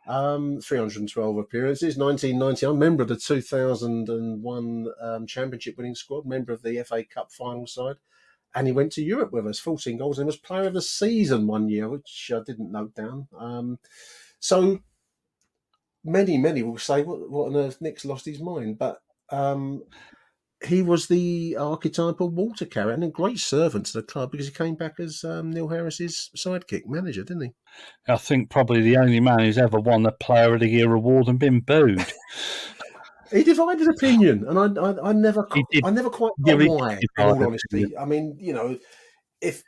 312 appearances, 1990. I'm a member of the 2001 Championship winning squad, member of the FA Cup final side. And he went to Europe with us, 14 goals, and was player of the season one year, which I didn't note down. So many will say, what on earth, Nick's lost his mind? But he was the archetypal water carrier and a great servant to the club because he came back as Neil Harris's sidekick manager, didn't he? I think probably the only man who's ever won a Player of the Year award and been booed. He divided opinion, and I never quite got why. In all honesty, I mean, if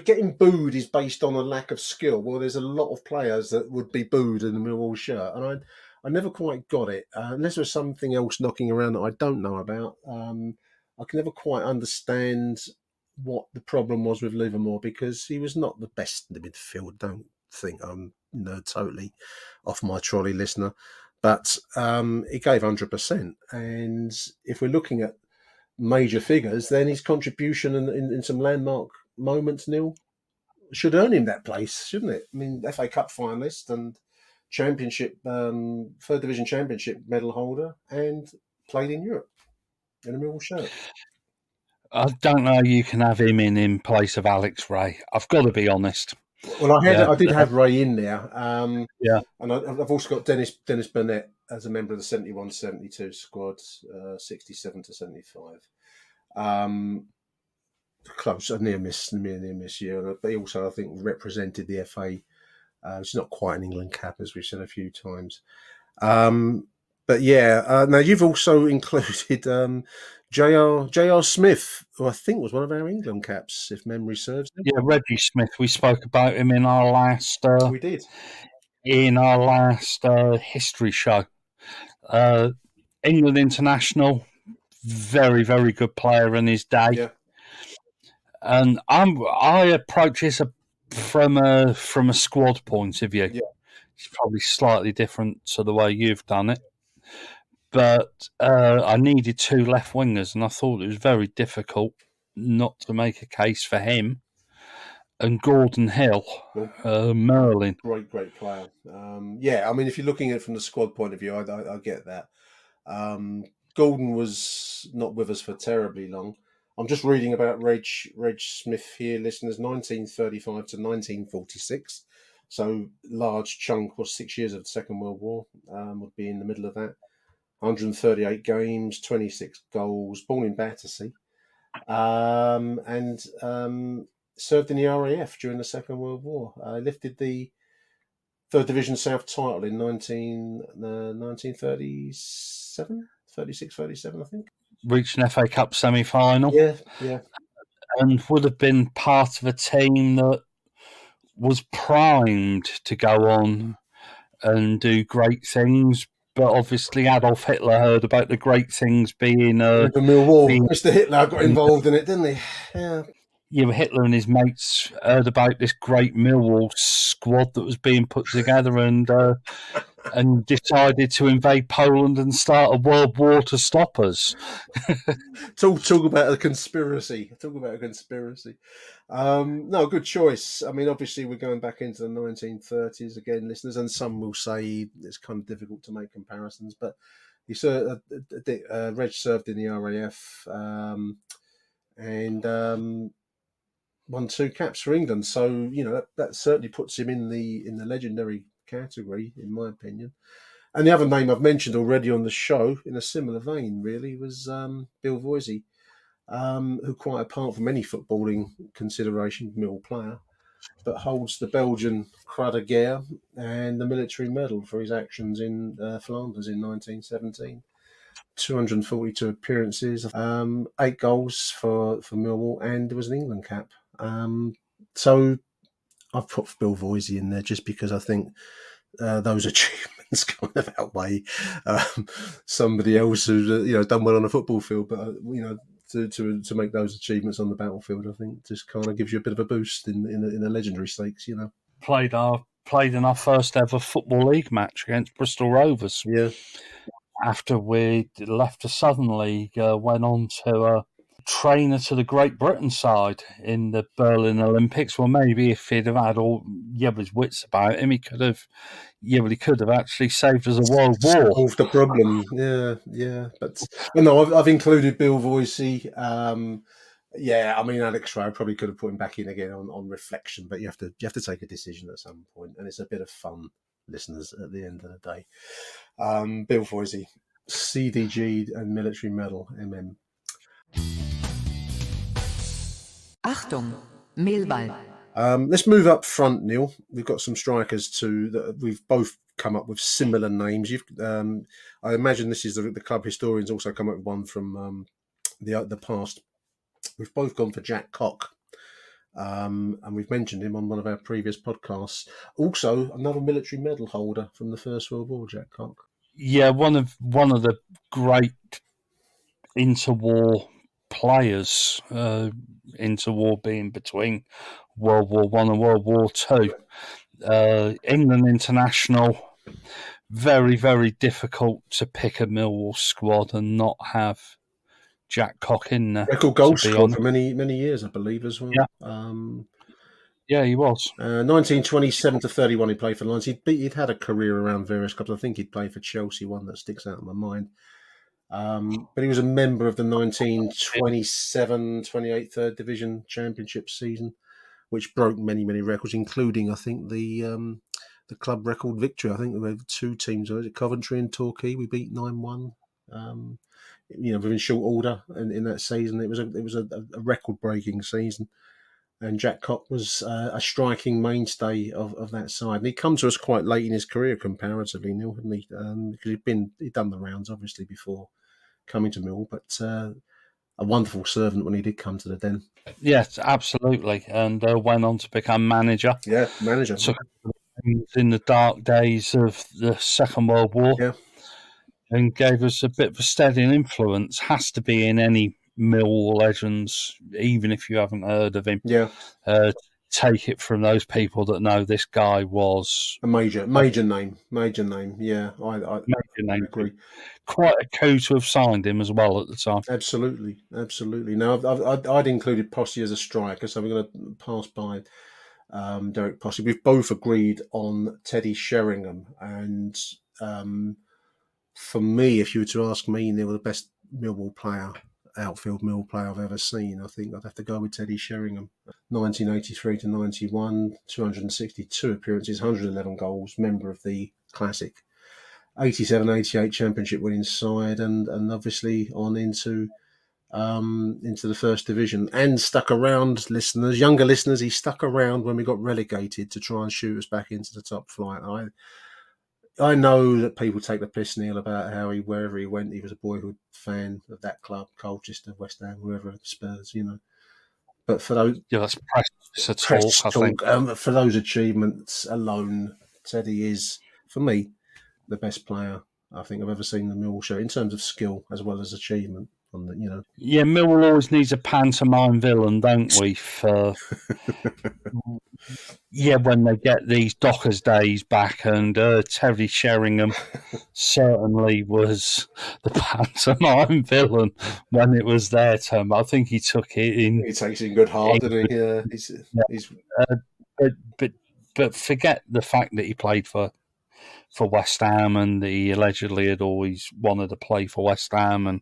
getting booed is based on a lack of skill, well, there's a lot of players that would be booed in the Millwall shirt, and I never quite got it. Unless there's something else knocking around that I don't know about, I can never quite understand what the problem was with Livermore because he was not the best in the midfield. Don't think I'm totally off my trolley, listener. But he gave 100%. And if we're looking at major figures, then his contribution in some landmark moments, Neil, should earn him that place, shouldn't it? I mean, FA Cup finalist and championship, third division championship medal holder, and played in Europe in a Millwall shirt. I don't know how you can have him in place of Alex Ray. I've got to be honest. Well, I did have Ray in there. Yeah. And I've also got Dennis Burnett as a member of the 71-72 squad, 67 to 75. Close, a near miss year. But he also, I think, represented the FA. It's not quite an England cap, as we've said a few times. But yeah, now you've also included J.R. Smith, who I think was one of our England caps, if memory serves. Yeah, Reggie Smith. We spoke about him in our last. We did. In our last history show. England international, very, very good player in his day. Yeah. And I approach this from a squad point of view. Yeah. It's probably slightly different to the way you've done it. But I needed two left wingers, and I thought it was very difficult not to make a case for him. And Gordon Hill, Merlin. Great player. Yeah, I mean, if you're looking at it from the squad point of view, I get that. Gordon was not with us for terribly long. I'm just reading about Reg Smith here, listeners, 1935 to 1946. So large chunk was 6 years of the Second World War, would be in the middle of that. 138 games, 26 goals, born in Battersea, and served in the RAF during the Second World War. Lifted the Third Division South title in 1937, 36, 37, I think. Reached an FA Cup semi-final. Yeah. And would have been part of a team that was primed to go on and do great things. But obviously Adolf Hitler heard about the great things being... Millwall. Mr. Hitler got involved in it, didn't he? Yeah. Yeah, Hitler and his mates heard about this great Millwall squad that was being put together and decided to invade Poland and start a world war to stop us. Talk about a conspiracy. No, good choice. I mean, obviously, we're going back into the 1930s again, listeners, and some will say it's kind of difficult to make comparisons, but Reg served in the RAF and won 2 caps for England. So, that certainly puts him in the legendary category, in my opinion. And the other name I've mentioned already on the show, in a similar vein, really, was Bill Voisey. who, quite apart from any footballing consideration, Mill player, but holds the Belgian Croix de Guerre and the military medal for his actions in Flanders in 1917. 242 appearances, 8 goals for Millwall, and there was an England cap. So I've put Bill Voisey in there just because I think those achievements kind of outweigh somebody else who's done well on a football field, but to make those achievements on the battlefield, I think just kind of gives you a bit of a boost in a legendary stakes. Played in our first ever Football League match against Bristol Rovers. Yeah. After we left the Southern League, went on to trainer to the Great Britain side in the Berlin Olympics. Well, maybe if he'd have had all his wits about him, he could have actually saved us a world war. Solved the problem. Yeah. But no, I've included Bill Voisey. I mean, Alex Rowe probably could have put him back in again on reflection, but you have to take a decision at some point, and it's a bit of fun, listeners, at the end of the day. Bill Voisey, CDG and military medal, MM. Achtung, Millwall. Let's move up front, Neil. We've got some strikers too that we've both come up with similar names. I imagine this is the club historians also come up with one from the past. We've both gone for Jack Cock, and we've mentioned him on one of our previous podcasts. Also, another military medal holder from the First World War, Jack Cock. Yeah, one of the great interwar players. Interwar being between World War I and World War II. England international. Very, very difficult to pick a Millwall squad and not have Jack Cock in there. Record goal scorer for many, many years, I believe, as well. Yeah, he was. 1927 to 31, he played for Lions. He'd had a career around various clubs. I think he'd played for Chelsea, one that sticks out in my mind. But he was a member of the 1927-28 Third Division Championship season, which broke many, many records, including, I think, the club record victory. I think we had 2 teams, was it Coventry and Torquay? We beat 9-1. Within short order in that season. It was a record-breaking season, and Jack Cock was a striking mainstay of that side. And he'd come to us quite late in his career, comparatively, Neil, hadn't he? Because he'd done the rounds obviously before coming to Mill, but a wonderful servant when he did come to the Den. Yes, absolutely, and went on to become manager. Yeah, manager. So in the dark days of the Second World War. Yeah. And gave us a bit of a steadying influence. Has to be in any Millwall legends, even if you haven't heard of him. Yeah. Take it from those people that know this guy was a major name. Yeah, I agree. Quite a coup to have signed him as well at the time. Absolutely. Now, I'd included Posse as a striker, so we're going to pass by Derek Posse. We've both agreed on Teddy Sheringham, and for me, if you were to ask me, they were the best outfield Millwall player I've ever seen. I think I'd have to go with Teddy Sheringham. 1983 to 91, 262 appearances, 111 goals, member of the classic 87-88 championship winning side, and obviously on into the First Division, and stuck around, younger listeners, he stuck around when we got relegated to try and shoot us back into the top flight. I know that people take the piss, Neil, about how wherever he went, he was a boyhood fan of that club, Colchester, West Ham, whoever, Spurs, But for those, that's press talk. For those achievements alone, Teddy is, for me, the best player I think I've ever seen the Millwall show in terms of skill as well as achievement. Yeah, Millwall always needs a pantomime villain, don't we? For when they get these Dockers days back, and Teddy Sheringham certainly was the pantomime villain when it was their turn. But I think he took it in. He takes it in good heart, doesn't he? But forget the fact that he played for West Ham, and he allegedly had always wanted to play for West Ham, and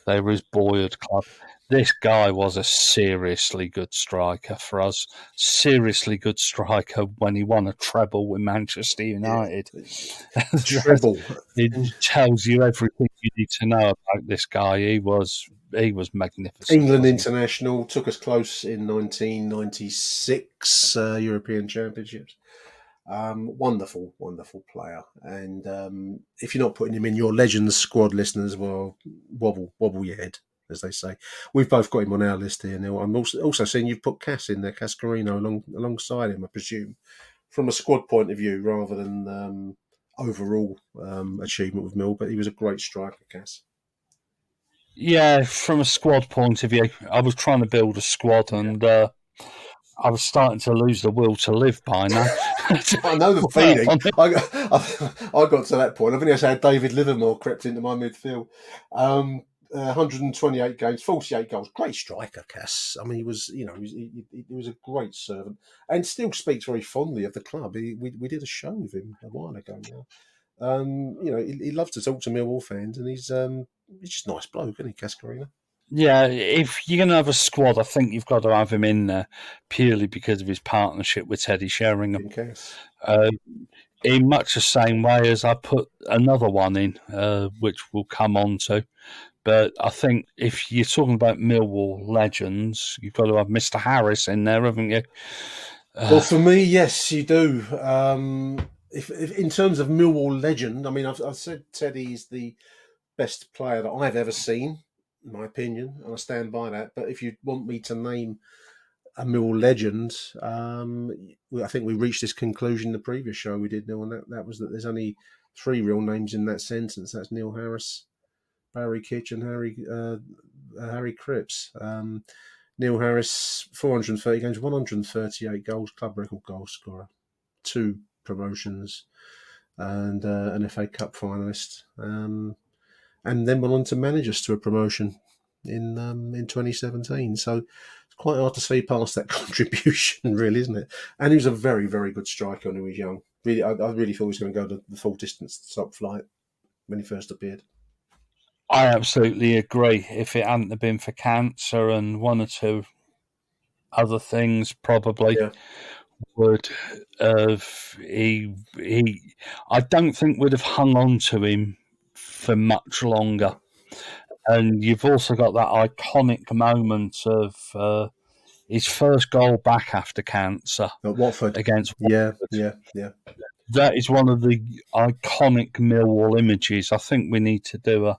they were his boyhood club. This guy was a seriously good striker for us. Seriously good striker when he won a treble with Manchester United. Treble. It tells you everything you need to know about this guy. He was magnificent. England wasn't he? international, took us close in 1996 European Championships. Wonderful, wonderful player. And if you're not putting him in your Legends squad, listeners, well, wobble your head, as they say. We've both got him on our list here now. I'm also seeing you've put Cass in there, Cass Carino, alongside him, I presume, from a squad point of view rather than overall achievement with Mill. But he was a great striker, Cass. Yeah, from a squad point of view, I was trying to build a squad, and I was starting to lose the will to live by now. I know the feeling. I got to that point. I think that's how David Livermore crept into my midfield. 128 games, 48 goals. Great striker, Cass. I mean, he was a great servant, and still speaks very fondly of the club. We did a show with him a while ago now. He loves to talk to Millwall fans, and he's just a nice bloke, isn't he, Cascarina? Yeah, if you're going to have a squad, I think you've got to have him in there purely because of his partnership with Teddy Sheringham. In much the same way as I put another one in, which we'll come on to. But I think if you're talking about Millwall legends, you've got to have Mr. Harris in there, haven't you? Well, for me, yes, you do. If in terms of Millwall legend, I mean, I've said Teddy is the best player that I've ever seen, in my opinion, and I stand by that. But if you want me to name a Millwall legend, I think we reached this conclusion in the previous show we did, Neil, and that was that there's only three real names in that sentence. That's Neil Harris, Barry Kitch, and Harry Cripps. Neil Harris, 430 games, 138 goals, club record goal scorer, 2 promotions, and an FA Cup finalist, and then went on to manage us to a promotion in 2017. So it's quite hard to see past that contribution, really, isn't it? And he was a very, very good striker when he was young. Really, I really thought he was going to go the full distance top flight when he first appeared. I absolutely agree. If it hadn't been for cancer and one or two other things, probably would have I don't think would have hung on to him for much longer. And you've also got that iconic moment of his first goal back after cancer at Watford against Watford. Yeah. That is one of the iconic Millwall images. I think we need to do a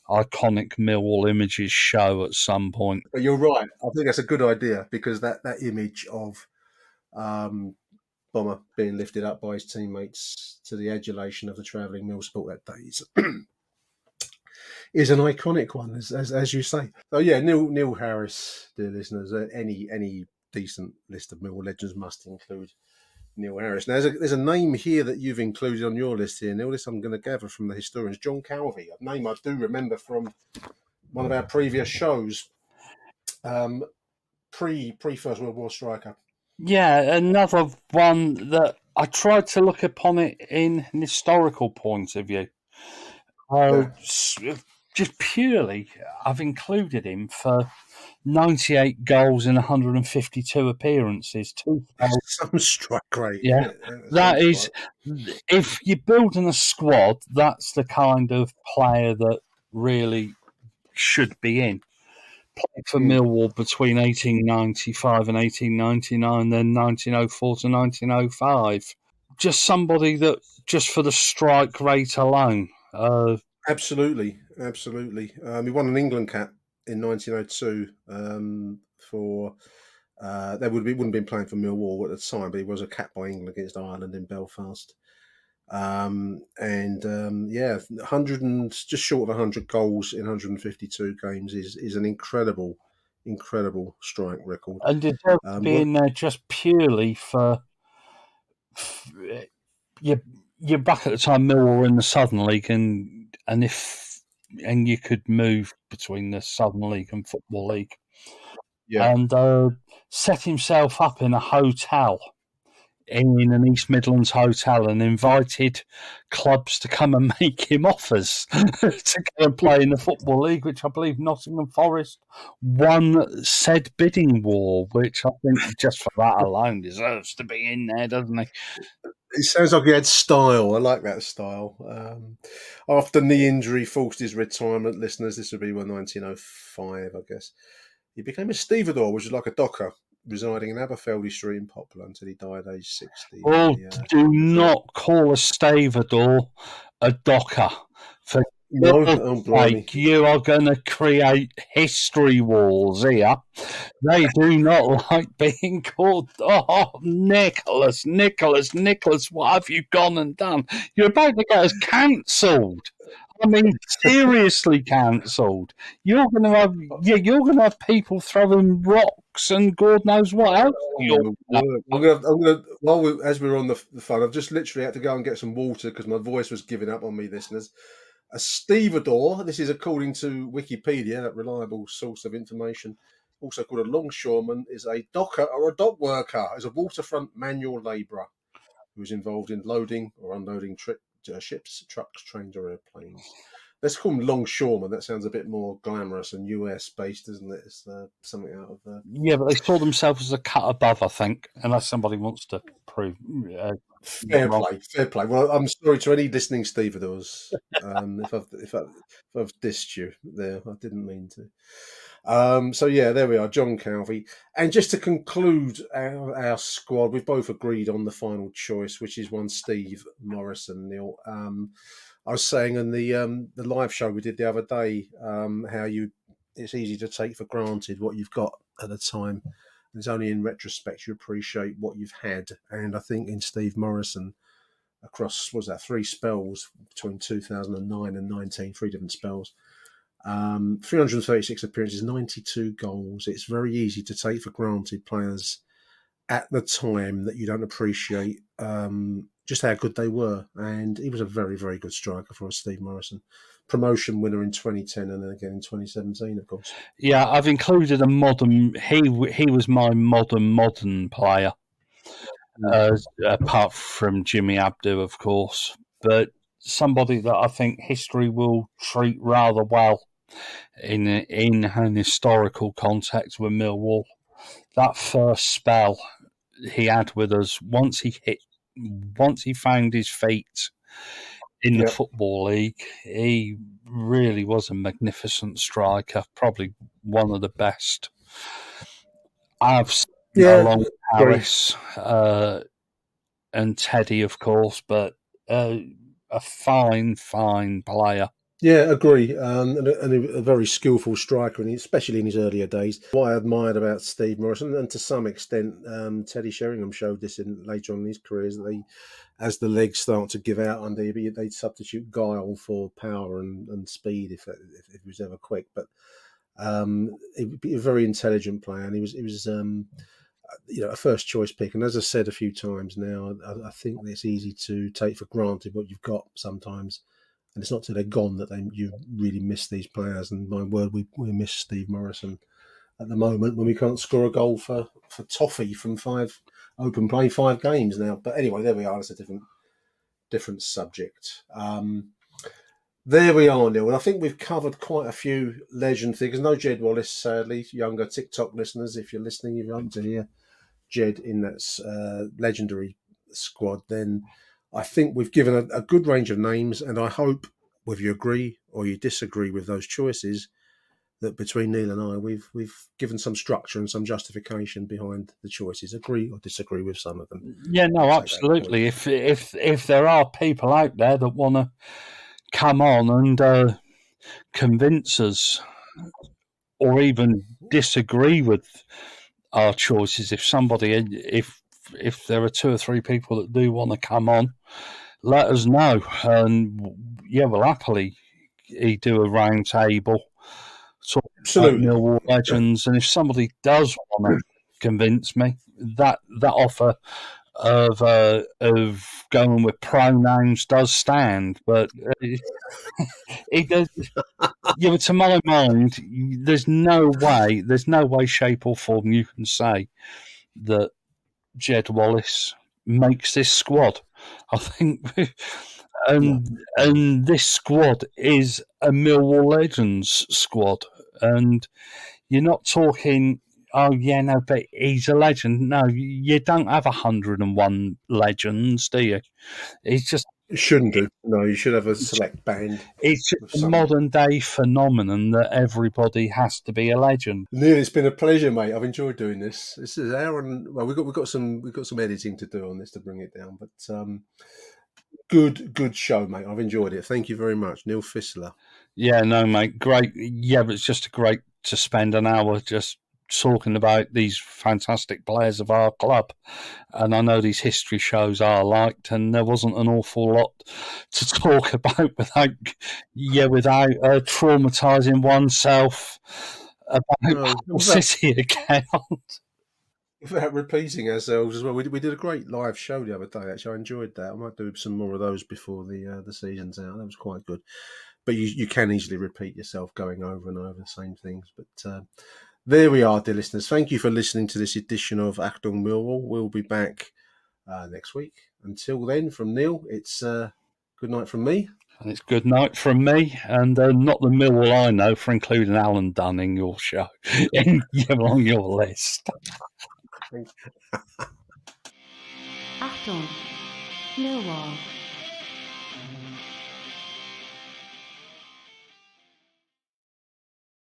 iconic Millwall images show at some point. But you're right. I think that's a good idea because that image of Bomber being lifted up by his teammates to the adulation of the travelling Mill Sport that day is an iconic one, as you say. So yeah, Neil Harris, dear listeners. Any decent list of Millwall legends must include Neil Harris. Now, there's a name here that you've included on your list here, Neil. This I'm going to gather from the historians. John Calvey, a name I do remember from one of our previous shows. Pre First World War striker. Yeah, another one that I tried to look upon it in an historical point of view. Just purely, I've included him for 98 goals in 152 appearances. Some strike rate. Yeah, that is. If you're building a squad, that's the kind of player that really should be in. Played for Millwall between 1895 and 1899, then 1904 to 1905. Just somebody that, just for the strike rate alone. Absolutely. He won an England cap in 1902 for. They wouldn't have been playing for Millwall at the time, but he was a cap by England against Ireland in Belfast. 100 and just short of 100 goals in 152 games is an incredible strike record. And deserves to be in there just purely for you're back at the time Millwall were in the Southern League, and you could move between the Southern League and Football League. Yeah. And set himself up in a hotel, in an East Midlands hotel, and invited clubs to come and make him offers to go and play in the Football League, which I believe Nottingham Forest won said bidding war, which I think just for that alone deserves to be in there, doesn't he? It sounds like he had style. I like that style. After knee injury forced his retirement, listeners, this would be 1905, I guess. He became a stevedore, which is like a docker, residing in Aberfeldy Street in Poplar until he died aged 60. Oh, do not call a stevedore a docker. For No, goodness oh, blimey. sake, you are going to create history walls here. They do not like being called, Nicholas, what have you gone and done? You're about to get us cancelled. I mean, seriously cancelled. You're going to have people throwing rocks and God knows what else. As we're on the phone, I've just literally had to go and get some water because my voice was giving up on me, listeners. A stevedore, this is according to Wikipedia, that reliable source of information, also called a longshoreman, is a docker or a dock worker, is a waterfront manual labourer who is involved in loading or unloading ships, trucks, trains, or airplanes. Let's call them longshoremen. That sounds a bit more glamorous and US based, doesn't it? It's something out of. Yeah, but they saw themselves as a cut above, I think, unless somebody wants to prove. Fair play. Well, I'm sorry to any listening stevedores if I've dissed you there. I didn't mean to. So yeah, there we are, John Calvey. And just to conclude our squad, we've both agreed on the final choice, which is one Steve Morrison. Neil, I was saying in the live show we did the other day how it's easy to take for granted what you've got at the time. It's only in retrospect you appreciate what you've had. And I think in Steve Morrison, across, 3 spells between 2009 and 19, 3 different spells, 336 appearances, 92 goals. It's very easy to take for granted players at the time that you don't appreciate just how good they were. And he was a very, very good striker for us, Steve Morrison. Promotion winner in 2010 and then again in 2017, of course. Yeah, I've included a modern. He was my modern player, apart from Jimmy Abdu, of course. But somebody that I think history will treat rather well in an historical context with Millwall. That first spell he had with us, once he found his feet in the Football League, he really was a magnificent striker, probably one of the best I've seen along with Harris and Teddy, of course, but a fine player. Yeah, agree. And a very skillful striker, and especially in his earlier days. What I admired about Steve Morrison, and to some extent, Teddy Sheringham showed this later on in his career, is that as the legs start to give out under you, they'd substitute guile for power and speed if he was ever quick. But he'd be a very intelligent player, and he was a first choice pick. And as I said a few times now, I think it's easy to take for granted what you've got sometimes. And it's not till they're gone that you really miss these players. And my word, we miss Steve Morrison at the moment when we can't score a goal for toffee from 5 open play, 5 games now. But anyway, there we are. It's a different subject. There we are, Neil. And I think we've covered quite a few legend figures. No Jed Wallace, sadly. Younger TikTok listeners, if you're listening, if you want to hear Jed in that legendary squad, then I think we've given a good range of names, and I hope, whether you agree or you disagree with those choices, that between Neil and I, we've given some structure and some justification behind the choices. Agree or disagree with some of them? Yeah, no, absolutely. If there are people out there that want to come on and convince us, or even disagree with our choices, if there are 2 or 3 people that do want to come on, let us know. And yeah, we'll happily do a round table, talk about Millwall legends. And if somebody does want to convince me, that offer of going with pronouns does stand. But it does. Yeah, to my mind, there's no way, shape or form you can say that Jed Wallace makes this squad. I think, and this squad is a Millwall Legends squad, and you're not talking. Oh, yeah, no, but he's a legend. No, you don't have 101 legends, do you? He's just... You shouldn't do. No, you should have a select band. It's of just a some. modern day phenomenon that everybody has to be a legend. Neil, it's been a pleasure, mate. I've enjoyed doing this. This is well, we've got some editing to do on this to bring it down, but good show, mate. I've enjoyed it. Thank you very much, Neil Fissler. Yeah, no, mate, great. Yeah, but it's just great to spend an hour just talking about these fantastic players of our club. And I know these history shows are liked, and there wasn't an awful lot to talk about without traumatising oneself about Hull City account. Without repeating ourselves as well, we did a great live show the other day. Actually, I enjoyed that. I might do some more of those before the season's out. That was quite good. But you can easily repeat yourself going over and over the same things. But there we are, dear listeners. Thank you for listening to this edition of Achtung Millwall. We'll be back next week. Until then, from Neil, it's good night from me. And it's good night from me, and not the Millwall I know for including Alan Dunn in your show, on your list. Achtung, Millwall.